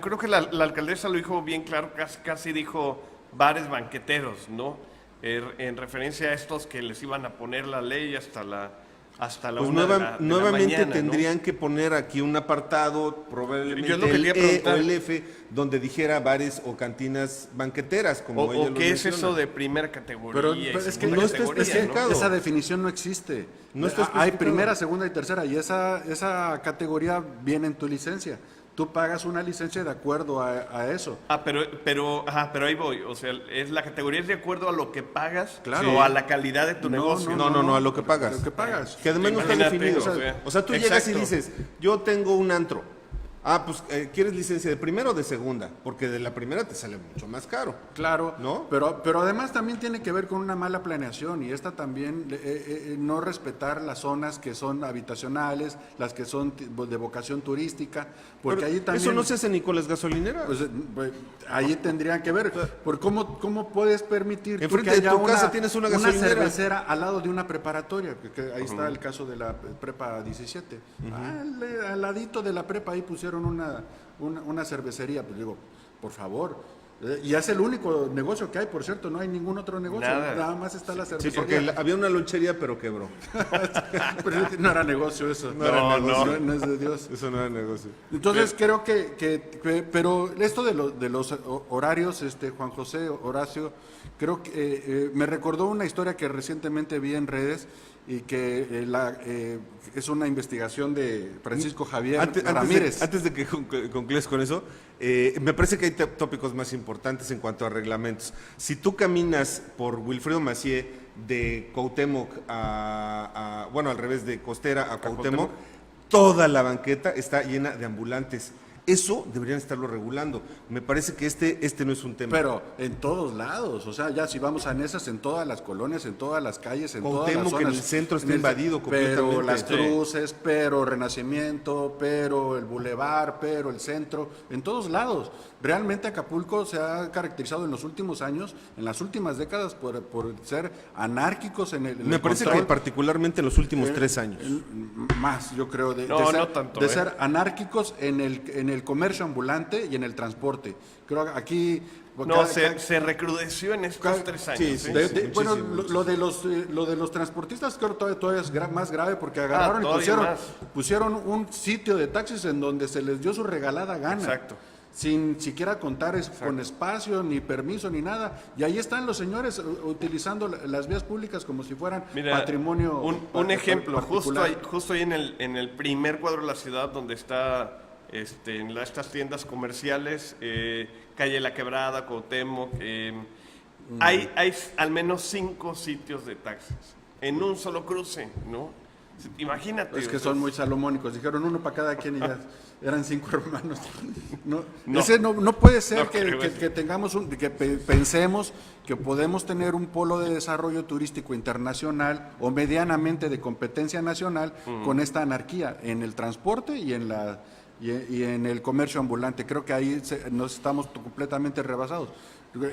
Creo que la alcaldesa lo dijo bien claro, casi dijo bares banqueteros, ¿no? En referencia a estos que les iban a poner la ley hasta la pues 1 de la nuevamente mañana, tendrían ¿no? que poner aquí un apartado, probablemente Yo lo el quería preguntar. o el F, donde dijera bares o cantinas banqueteras, como ella ¿O lo qué es menciona. eso de primera categoría? Pero y es que segunda no está categoría, especificado. ¿no? Esa definición no existe. No está Hay especificado. primera, segunda y tercera, y esa categoría viene en tu licencia. Tú pagas una licencia de acuerdo a eso. Pero ahí voy, o sea, la categoría es de acuerdo a lo que pagas, Claro. o a la calidad de tu negocio. No, a lo que pagas. Lo que pagas. Que además no está Imagínate, definido. O sea, tú llegas y exacto. dices, yo tengo un antro. Pues, ¿quieres licencia de primera o de segunda? Porque de la primera te sale mucho más caro. Claro, ¿no? Pero además también tiene que ver con una mala planeación, y esta también no respetar las zonas que son habitacionales, las que son de vocación turística, porque Pero ahí también... eso no se hace ni con las gasolineras. Pues, ahí tendrían que ver, por cómo puedes permitir tú Enfrente que de haya tu casa tienes una gasolinera. cervecera al lado de una preparatoria, que ahí está el caso de la prepa 17. Al ladito de la prepa ahí pusieron una cervecería, pues digo, por favor. Y es el único negocio que hay, por cierto, no hay ningún otro negocio, nada más está la cervecería. Sí, porque había una lonchería, pero quebró. Pero no era negocio eso. No es de Dios. Eso no era negocio. Entonces creo pero esto de los horarios, Juan José, Horacio, creo que me recordó una historia que recientemente vi en redes y que es una investigación de Francisco Javier Ramírez. Antes de que concluyas con eso, me parece que hay tópicos más importantes en cuanto a reglamentos. Si tú caminas por Wilfredo Macié de Cuauhtémoc bueno, al revés, de Costera a Cuauhtémoc, toda la banqueta está llena de ambulantes. Eso deberían estarlo regulando. Me parece que este no es un tema. Pero en todos lados, o sea, ya si vamos a esas, en todas las colonias, en todas las calles, en todas las zonas. Que en el centro está invadido completamente. Pero las cruces, pero Renacimiento, pero el Boulevard, pero el centro, en todos lados. Realmente Acapulco se ha caracterizado en los últimos años, en las últimas décadas, por ser anárquicos en el Me parece que particularmente en los últimos 3 años. Más, yo creo, de ser anárquicos en el comercio ambulante y en el transporte. Creo que aquí... se recrudeció en estos 3 años. Sí, bueno, lo de los transportistas creo que todavía es más grave porque agarraron y pusieron un sitio de taxis en donde se les dio su regalada gana. Exacto. Sin siquiera contar con espacio, ni permiso, ni nada. Y ahí están los señores utilizando las vías públicas como si fueran patrimonio. Un ejemplo, justo ahí en el primer cuadro de la ciudad, donde está en estas tiendas comerciales, calle La Quebrada, Cuauhtémoc, hay al menos 5 sitios de taxis en un solo cruce, ¿no? Imagínate. Es que son muy salomónicos, dijeron uno para cada quien y ya eran 5 hermanos. No puede ser que tengamos que pensemos que podemos tener un polo de desarrollo turístico internacional o medianamente de competencia nacional con esta anarquía en el transporte y en el comercio ambulante. Creo que ahí nos estamos completamente rebasados.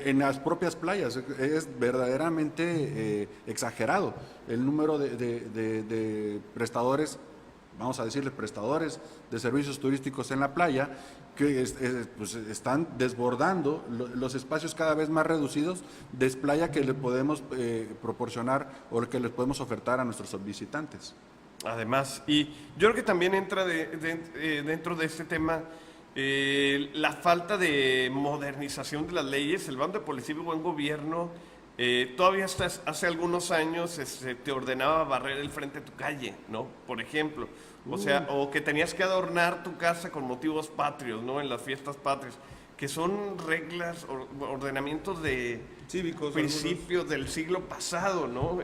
En las propias playas es verdaderamente exagerado el número de prestadores, vamos a decirle prestadores de servicios turísticos en la playa, que pues están desbordando los espacios cada vez más reducidos de playa que le podemos proporcionar o que les podemos ofertar a nuestros visitantes. Además, y yo creo que también entra dentro de este tema la falta de modernización de las leyes. El bando de policía y buen gobierno todavía hasta hace algunos años te ordenaba barrer el frente de tu calle, ¿no? Por ejemplo, o sea, o que tenías que adornar tu casa con motivos patrios, ¿no? En las fiestas patrias, que son reglas, ordenamientos de cívicos, principios del siglo pasado, ¿no?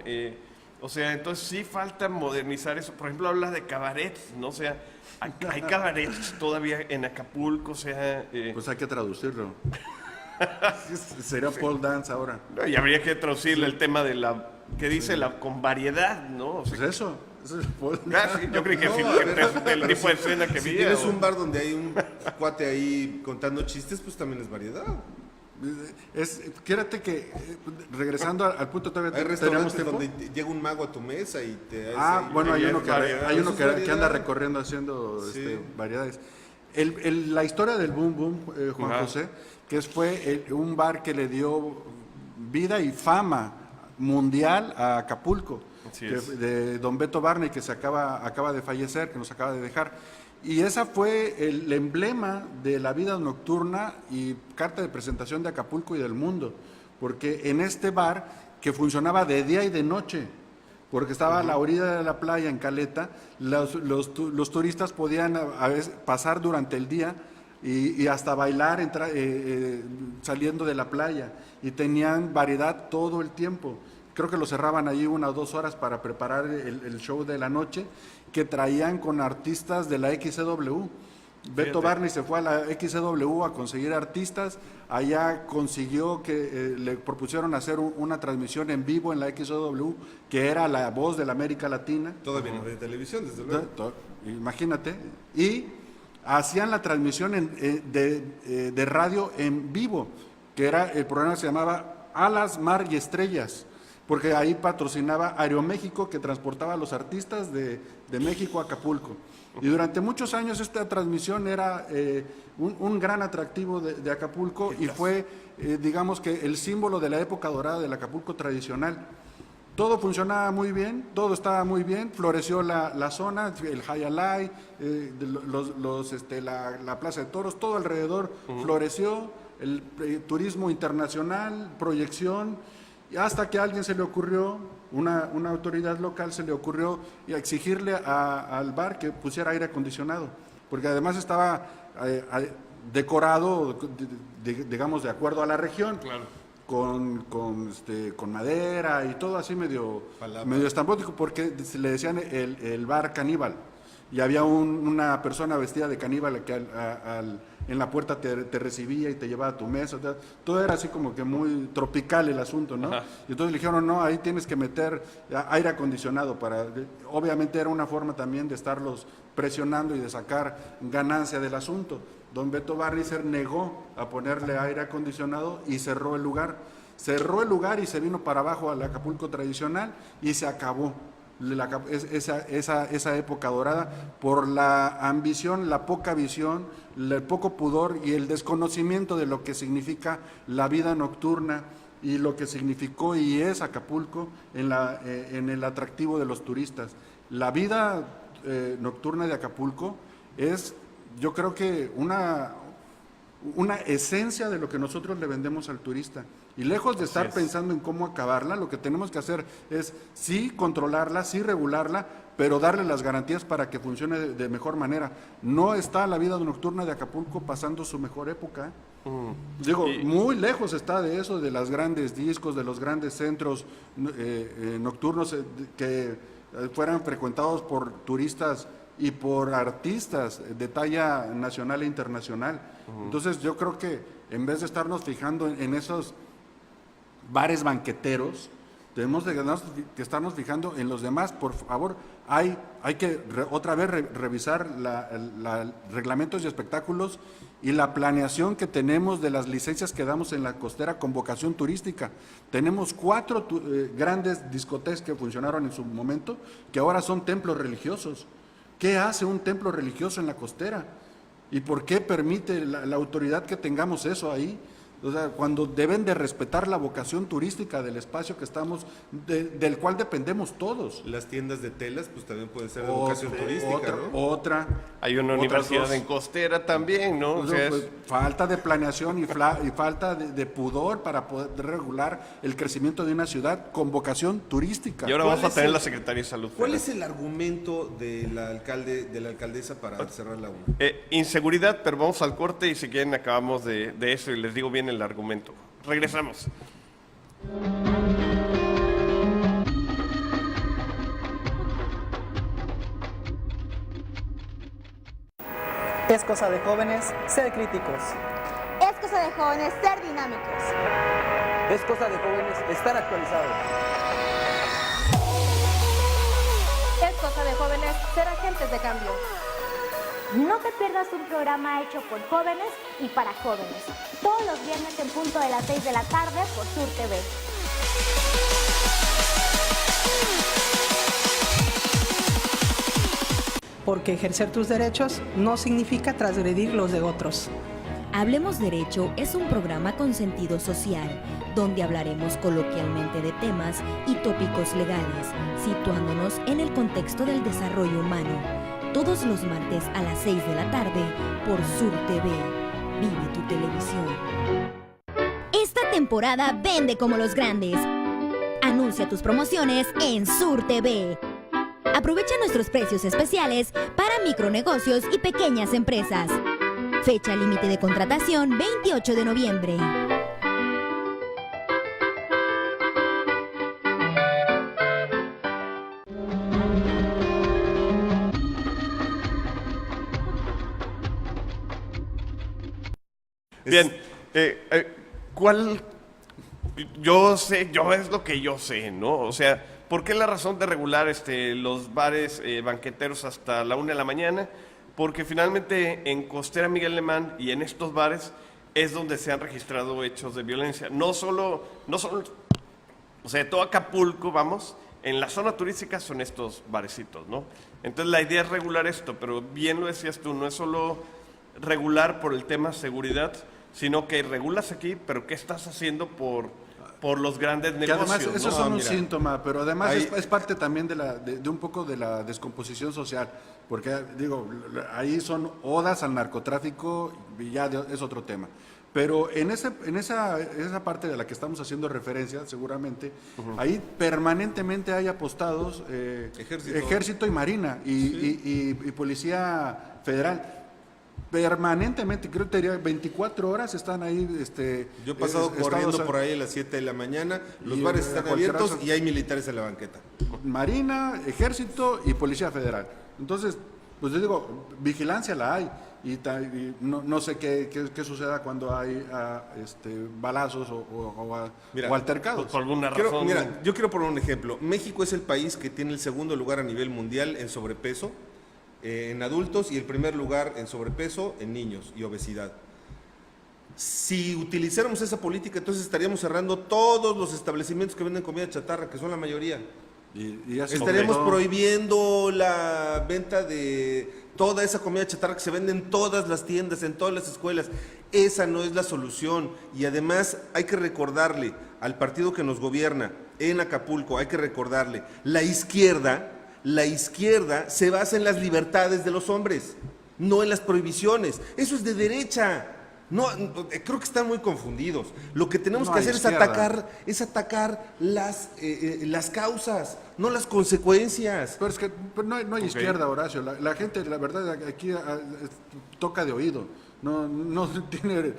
O sea, entonces sí falta modernizar eso. Por ejemplo, hablas de cabarets, ¿no? O sea, hay cabarets todavía en Acapulco, o sea... Pues hay que traducirlo. Sería pole dance ahora. No, y habría que traducirle el tema de que dice con variedad, ¿no? O sea, pues eso es pole dance. Sí, yo creí que el tipo de escena que vi. Si tienes un bar donde hay un cuate ahí contando chistes, pues también es variedad. Fíjate que, regresando al punto, todavía hay restaurantes donde llega un mago a tu mesa y te hace... bueno, hay uno que anda recorriendo haciendo variedades. La historia del Boom Boom, Juan José, que fue un bar que le dio vida y fama mundial a Acapulco, de don Beto Barney, que acaba de fallecer, que nos acaba de dejar. Y esa fue el emblema de la vida nocturna y carta de presentación de Acapulco y del mundo, porque en este bar, que funcionaba de día y de noche, porque estaba a la orilla de la playa en Caleta, los turistas podían a veces pasar durante el día y hasta bailar saliendo de la playa, y tenían variedad todo el tiempo. Creo que lo cerraban allí 1 o 2 horas para preparar el show de la noche, que traían con artistas de la XCW. Beto Barney se fue a la XCW a conseguir artistas, allá consiguió que le propusieron hacer una transmisión en vivo en la XCW, que era la voz de la América Latina. Todavía no de televisión, desde luego. Imagínate. Y hacían la transmisión de radio en vivo, que era, el programa se llamaba Alas, Mar y Estrellas, porque ahí patrocinaba Aeroméxico, que transportaba a los artistas de México a Acapulco. Y durante muchos años esta transmisión era un gran atractivo de Acapulco, y fue, digamos que, el símbolo de la época dorada del Acapulco tradicional. Todo funcionaba muy bien, todo estaba muy bien, floreció la zona, el Hayalay, la Plaza de Toros, todo alrededor floreció, el turismo internacional, proyección. Hasta que a alguien se le ocurrió, una autoridad local se le ocurrió exigirle al bar que pusiera aire acondicionado, porque además estaba decorado, digamos, de acuerdo a la región, claro, con madera y todo así medio estampótico, porque se le decían el bar caníbal. y había una persona vestida de caníbal que en la puerta te recibía y te llevaba a tu mesa. Todo era así como que muy tropical el asunto, ¿no? Ajá. Y entonces le dijeron, no, ahí tienes que meter aire acondicionado obviamente era una forma también de estarlos presionando y de sacar ganancia del asunto. Don Beto Barricer negó a ponerle aire acondicionado y cerró el lugar. Cerró el lugar y se vino para abajo al Acapulco tradicional y se acabó esa época dorada por la ambición, la poca visión, el poco pudor y el desconocimiento de lo que significa la vida nocturna y lo que significó y es Acapulco en el atractivo de los turistas. La vida nocturna de Acapulco es, yo creo que una esencia de lo que nosotros le vendemos al turista. Y lejos de estar pensando en cómo acabarla, lo que tenemos que hacer es sí controlarla, sí regularla, pero darle las garantías para que funcione de mejor manera. No está la vida nocturna de Acapulco pasando su mejor época. Digo, muy lejos está de eso, de los grandes discos, de los grandes centros nocturnos que fueran frecuentados por turistas y por artistas de talla nacional e internacional. Entonces yo creo que en vez de estarnos fijando en esos bares banqueteros, tenemos que estarnos fijando en los demás. Por favor, hay que otra vez revisar reglamentos y espectáculos y la planeación que tenemos de las licencias que damos en la costera con vocación turística. Tenemos 4 grandes discotecas que funcionaron en su momento, que ahora son templos religiosos. ¿Qué hace un templo religioso en la costera? ¿Y por qué permite la autoridad que tengamos eso ahí? O sea, cuando deben de respetar la vocación turística del espacio que estamos, del cual dependemos todos. Las tiendas de telas, pues también pueden ser de vocación turística, ¿no? Otra. Hay una universidad en costera también, ¿no? O sea, pues, falta de planeación y falta de pudor para poder regular el crecimiento de una ciudad con vocación turística. Y ahora vamos a tener la Secretaría de Salud. ¿Cuál es el argumento del alcalde, de la alcaldesa para cerrar la UNA? Inseguridad, pero vamos al corte y si quieren acabamos de eso y les digo bien el argumento. Regresamos. Es cosa de jóvenes ser críticos. Es cosa de jóvenes ser dinámicos. Es cosa de jóvenes estar actualizados. Es cosa de jóvenes ser agentes de cambio. No te pierdas un programa hecho por jóvenes y para jóvenes. Todos los viernes en punto de las 6 de la tarde por Sur TV. Porque ejercer tus derechos no significa transgredir los de otros. Hablemos Derecho es un programa con sentido social, donde hablaremos coloquialmente de temas y tópicos legales, situándonos en el contexto del desarrollo humano. Todos los martes a las 6 de la tarde por Sur TV. Vive tu televisión. Esta temporada vende como los grandes. Anuncia tus promociones en Sur TV. Aprovecha nuestros precios especiales para micronegocios y pequeñas empresas. Fecha límite de contratación 28 de noviembre. Bien, yo es lo que yo sé, ¿no? O sea, ¿por qué la razón de regular los bares banqueteros hasta la 1 de la mañana? Porque finalmente en Costera Miguel Alemán y en estos bares es donde se han registrado hechos de violencia. No solo, o sea, todo Acapulco, vamos, en la zona turística son estos barecitos, ¿no? Entonces la idea es regular esto, pero bien lo decías tú, no es solo regular por el tema seguridad, sino que regulas aquí, pero ¿qué estás haciendo por los grandes negocios? Que además, esos son un síntoma, pero además ahí es parte también de un poco de la descomposición social, porque digo, ahí son odas al narcotráfico y ya es otro tema. Pero en esa parte de la que estamos haciendo referencia, seguramente, ahí permanentemente hay apostados ejército y marina y Policía Federal. Permanentemente, creo que 24 horas están ahí. Yo he pasado corriendo por ahí a las 7 de la mañana, los bares están abiertos y hay militares en la banqueta. Marina, Ejército y Policía Federal. Entonces, pues yo digo, vigilancia la hay, y no sé qué suceda cuando hay balazos o altercados. Por alguna razón. Yo quiero poner un ejemplo. México es el país que tiene el segundo lugar a nivel mundial en sobrepeso en adultos y el primer lugar en sobrepeso en niños y obesidad. Si utilizáramos esa política, entonces estaríamos cerrando todos los establecimientos que venden comida chatarra, que son la mayoría. Y estaríamos prohibiendo la venta de toda esa comida chatarra que se vende en todas las tiendas, en todas las escuelas. Esa no es la solución. Y además hay que recordarle al partido que nos gobierna en Acapulco, hay que recordarle, la izquierda se basa en las libertades de los hombres, no en las prohibiciones. Eso es de derecha. No, creo que están muy confundidos. Lo que tenemos que hacer es atacar las causas, no las consecuencias. Pero es que no hay izquierda, Horacio. La gente, la verdad, aquí toca de oído. No tiene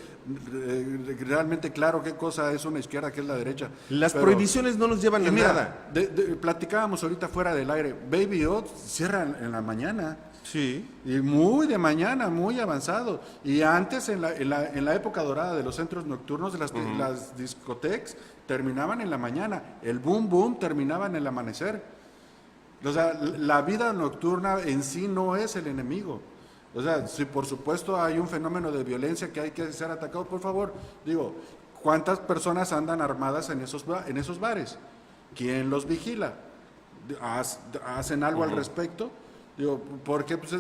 realmente claro qué cosa es una izquierda, qué es la derecha. Las prohibiciones no nos llevan a nada. Platicábamos ahorita fuera del aire. Baby Oats cierra en la mañana. Sí. Y muy de mañana, muy avanzado. Y antes, en la época dorada de los centros nocturnos, las discotecas terminaban en la mañana. El boom boom terminaba en el amanecer. O sea, la vida nocturna en sí no es el enemigo. O sea, si por supuesto hay un fenómeno de violencia que hay que ser atacado, por favor, digo, ¿cuántas personas andan armadas en esos bares? ¿Quién los vigila? ¿Hacen algo al respecto? Digo, porque pues,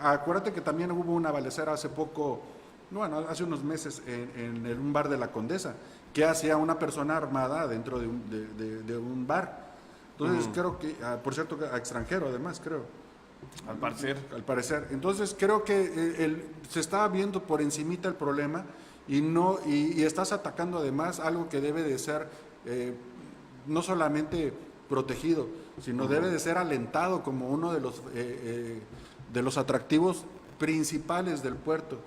acuérdate que también hubo una balacera hace hace unos meses en un bar de la Condesa, que hacía una persona armada dentro de un bar. Entonces creo que, por cierto, extranjero además, creo. Al parecer. Entonces creo que se está viendo por encimita el problema y estás atacando además algo que debe de ser no solamente protegido, sino debe de ser alentado como uno de los atractivos principales del puerto.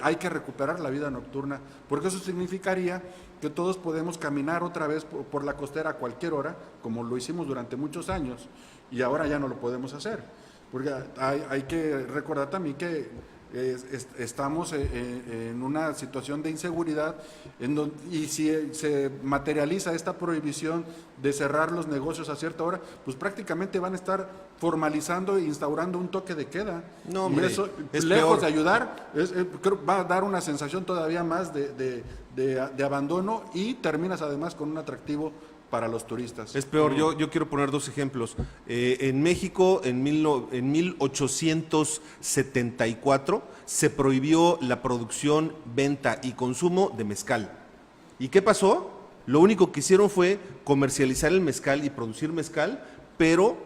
Hay que recuperar la vida nocturna, porque eso significaría que todos podemos caminar otra vez por la costera a cualquier hora, como lo hicimos durante muchos años, y ahora ya no lo podemos hacer. Porque hay que recordar también que estamos en una situación de inseguridad y si se materializa esta prohibición de cerrar los negocios a cierta hora, pues prácticamente van a estar formalizando e instaurando un toque de queda. No, hombre, y eso, es lejos peor. De ayudar, creo va a dar una sensación todavía más de abandono y terminas además con un atractivo para los turistas. Es peor, yo quiero poner dos ejemplos. En México, en 1874, se prohibió la producción, venta y consumo de mezcal. ¿Y qué pasó? Lo único que hicieron fue comercializar el mezcal y producir mezcal, pero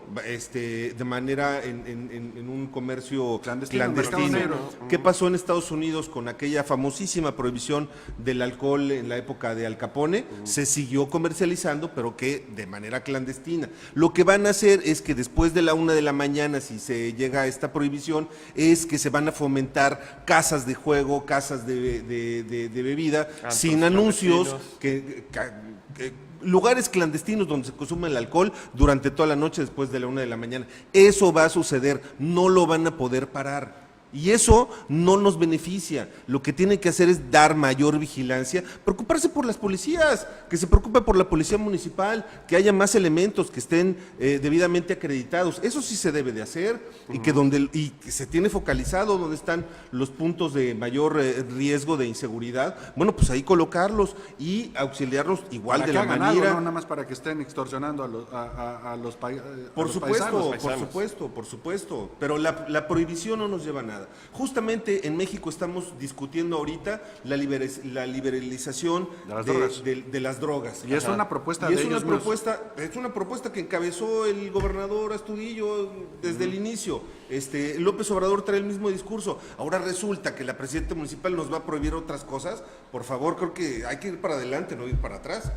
de manera en un comercio clandestino. ¿Qué pasó en Estados Unidos con aquella famosísima prohibición del alcohol en la época de Al Capone? Se siguió comercializando, pero que de manera clandestina. Lo que van a hacer es que después de la 1 de la mañana, si se llega a esta prohibición, es que se van a fomentar casas de juego, casas de bebida, sin anuncios, lugares clandestinos donde se consume el alcohol durante toda la noche después de la 1 de la mañana. Eso va a suceder, no lo van a poder parar. Y eso no nos beneficia. Lo que tienen que hacer es dar mayor vigilancia, preocuparse por las policías, que se preocupe por la policía municipal, que haya más elementos que estén debidamente acreditados. Eso sí se debe de hacer y que se tiene focalizado donde están los puntos de mayor riesgo de inseguridad. Bueno, pues ahí colocarlos y auxiliarlos igual de la manera. Algo, ¿no? Nada más para que estén extorsionando a los paisanos. Por supuesto. Pero la prohibición no nos lleva a nada. Justamente en México estamos discutiendo ahorita la liberalización de las drogas. Y es una propuesta de ellos mismos. Es una propuesta que encabezó el gobernador Astudillo desde el inicio. López Obrador trae el mismo discurso. Ahora resulta que la presidenta municipal nos va a prohibir otras cosas. Por favor, creo que hay que ir para adelante, no ir para atrás.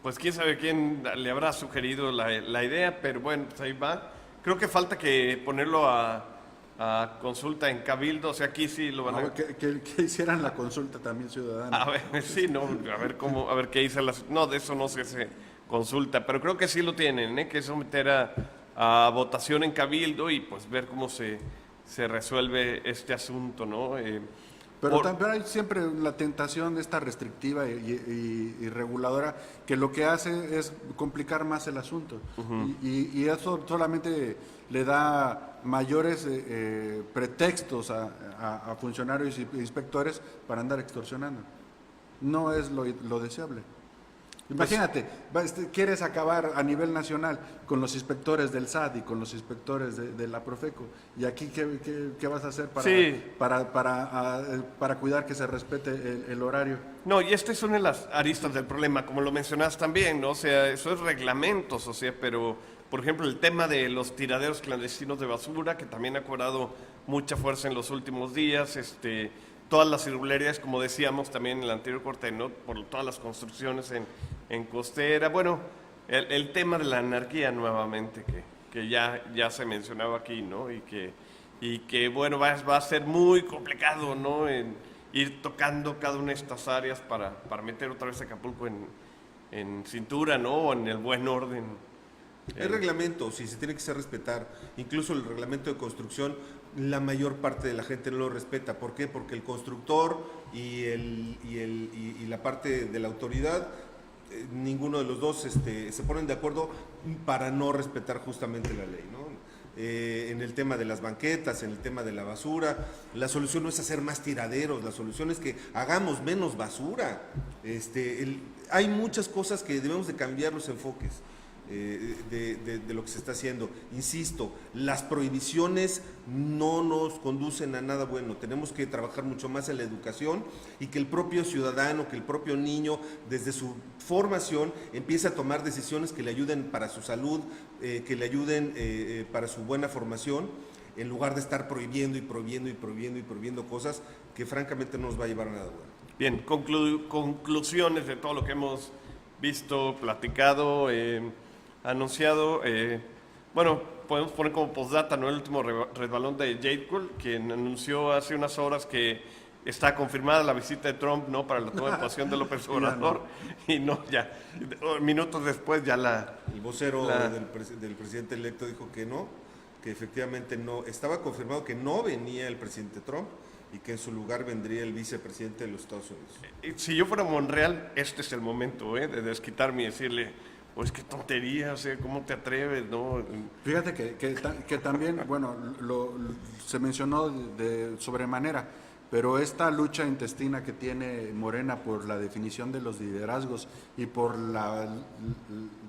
Pues quién sabe quién le habrá sugerido la idea, pero bueno, pues ahí va. Creo que falta que ponerlo a consulta en Cabildo, o sea, aquí sí lo van a... Que hicieran la consulta también ciudadana. A ver, sí, no, a ver qué dice no, de eso no se consulta, pero creo que sí lo tienen, que someter a votación en Cabildo y pues ver cómo se resuelve este asunto, ¿no? Pero también hay siempre la tentación de esta restrictiva y reguladora que lo que hace es complicar más el asunto. Y eso solamente le da mayores pretextos a funcionarios y inspectores para andar extorsionando. No es lo deseable. Imagínate, quieres acabar a nivel nacional con los inspectores del SAT y con los inspectores de la Profeco. ¿Y aquí qué vas a hacer para cuidar que se respete el horario? No, y esta es una de las aristas del problema, como lo mencionas también, ¿no? O sea, eso es reglamentos, o sea, pero, por ejemplo, el tema de los tiraderos clandestinos de basura, que también ha cobrado mucha fuerza en los últimos días, todas las irregularidades, como decíamos también en el anterior corte, ¿no? Por todas las construcciones en Costera. Bueno, el tema de la anarquía nuevamente, que ya se mencionaba aquí, ¿no? Y que bueno, va a ser muy complicado, ¿no? En ir tocando cada una de estas áreas para meter otra vez Acapulco en cintura, ¿no? O en el buen orden. El reglamento, si se tiene que hacer respetar, incluso el reglamento de construcción, la mayor parte de la gente no lo respeta. ¿Por qué? Porque el constructor y la parte de la autoridad, ninguno de los dos se ponen de acuerdo para no respetar justamente la ley, ¿no? En el tema de las banquetas, en el tema de la basura, la solución no es hacer más tiraderos, la solución es que hagamos menos basura. Hay muchas cosas que debemos de cambiar los enfoques. De lo que se está haciendo. Insisto, las prohibiciones no nos conducen a nada bueno. Tenemos que trabajar mucho más en la educación y que el propio ciudadano, que el propio niño, desde su formación, empiece a tomar decisiones que le ayuden para su salud, que le ayuden para su buena formación, en lugar de estar prohibiendo cosas que francamente no nos va a llevar a nada bueno. Bien, conclusiones de todo lo que hemos visto, platicado, anunciado. Bueno, podemos poner como postdata, ¿no? El último resbalón de Jade Cole, quien anunció hace unas horas que está confirmada la visita de Trump, ¿no? Para la toma de posesión de López Obrador. Y no, ya, minutos después ya el vocero del presidente electo dijo que no, que efectivamente no, estaba confirmado que no venía el presidente Trump y que en su lugar vendría el vicepresidente de los Estados Unidos. Si yo fuera Monreal, este es el momento, de desquitarme y decirle, pues qué tontería, o sea, ¿cómo te atreves, no? Fíjate que también, bueno, se mencionó de sobremanera, pero esta lucha intestina que tiene Morena por la definición de los liderazgos y por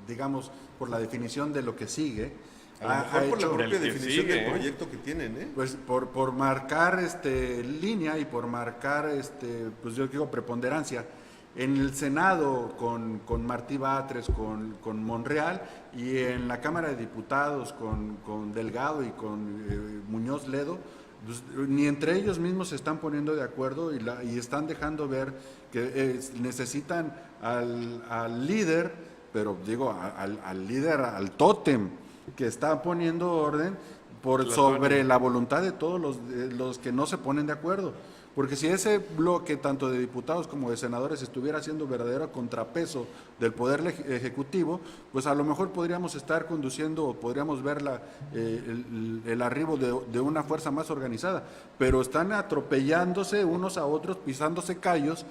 digamos, por la definición de lo que sigue, a lo mejor por la propia definición del proyecto que tienen, pues por marcar línea y por marcar pues yo digo preponderancia en el Senado con Martí Batres, con Monreal, y en la Cámara de Diputados con Delgado y con Muñoz Ledo. Pues, ni entre ellos mismos se están poniendo de acuerdo y están dejando ver que necesitan al líder, pero digo al líder, al tótem, que está poniendo orden sobre la voluntad de todos los que no se ponen de acuerdo. Porque si ese bloque, tanto de diputados como de senadores, estuviera haciendo verdadero contrapeso del Poder Ejecutivo, pues a lo mejor podríamos estar conduciendo o podríamos ver el arribo de una fuerza más organizada. Pero están atropellándose unos a otros, pisándose callos,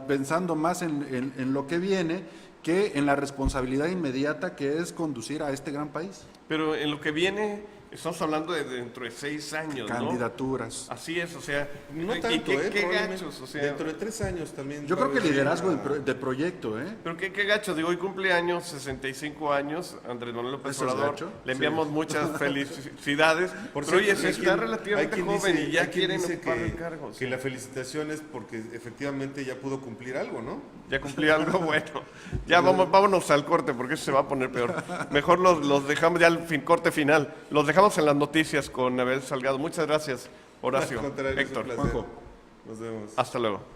pensando más en lo que viene que en la responsabilidad inmediata que es conducir a este gran país. Pero en lo que viene, estamos hablando de dentro de 6 años, candidaturas. ¿No? Así es, o sea, no tanto, qué gachos, o sea, dentro de 3 años también. Yo creo que liderazgo de proyecto, Pero qué gacho, digo, hoy cumple años, 65 años, Andrés Manuel López Obrador, le enviamos muchas felicidades, pero oye, está relativamente joven y ya quieren ocupar el cargo. Que la felicitación es porque efectivamente ya pudo cumplir algo, ¿no? Ya cumplió algo, bueno, ya vámonos al corte porque eso se va a poner peor. Mejor los dejamos ya al corte final, los dejamos en las noticias con Abel Salgado. Muchas gracias, Horacio, Héctor, Juanjo. Nos vemos. Hasta luego.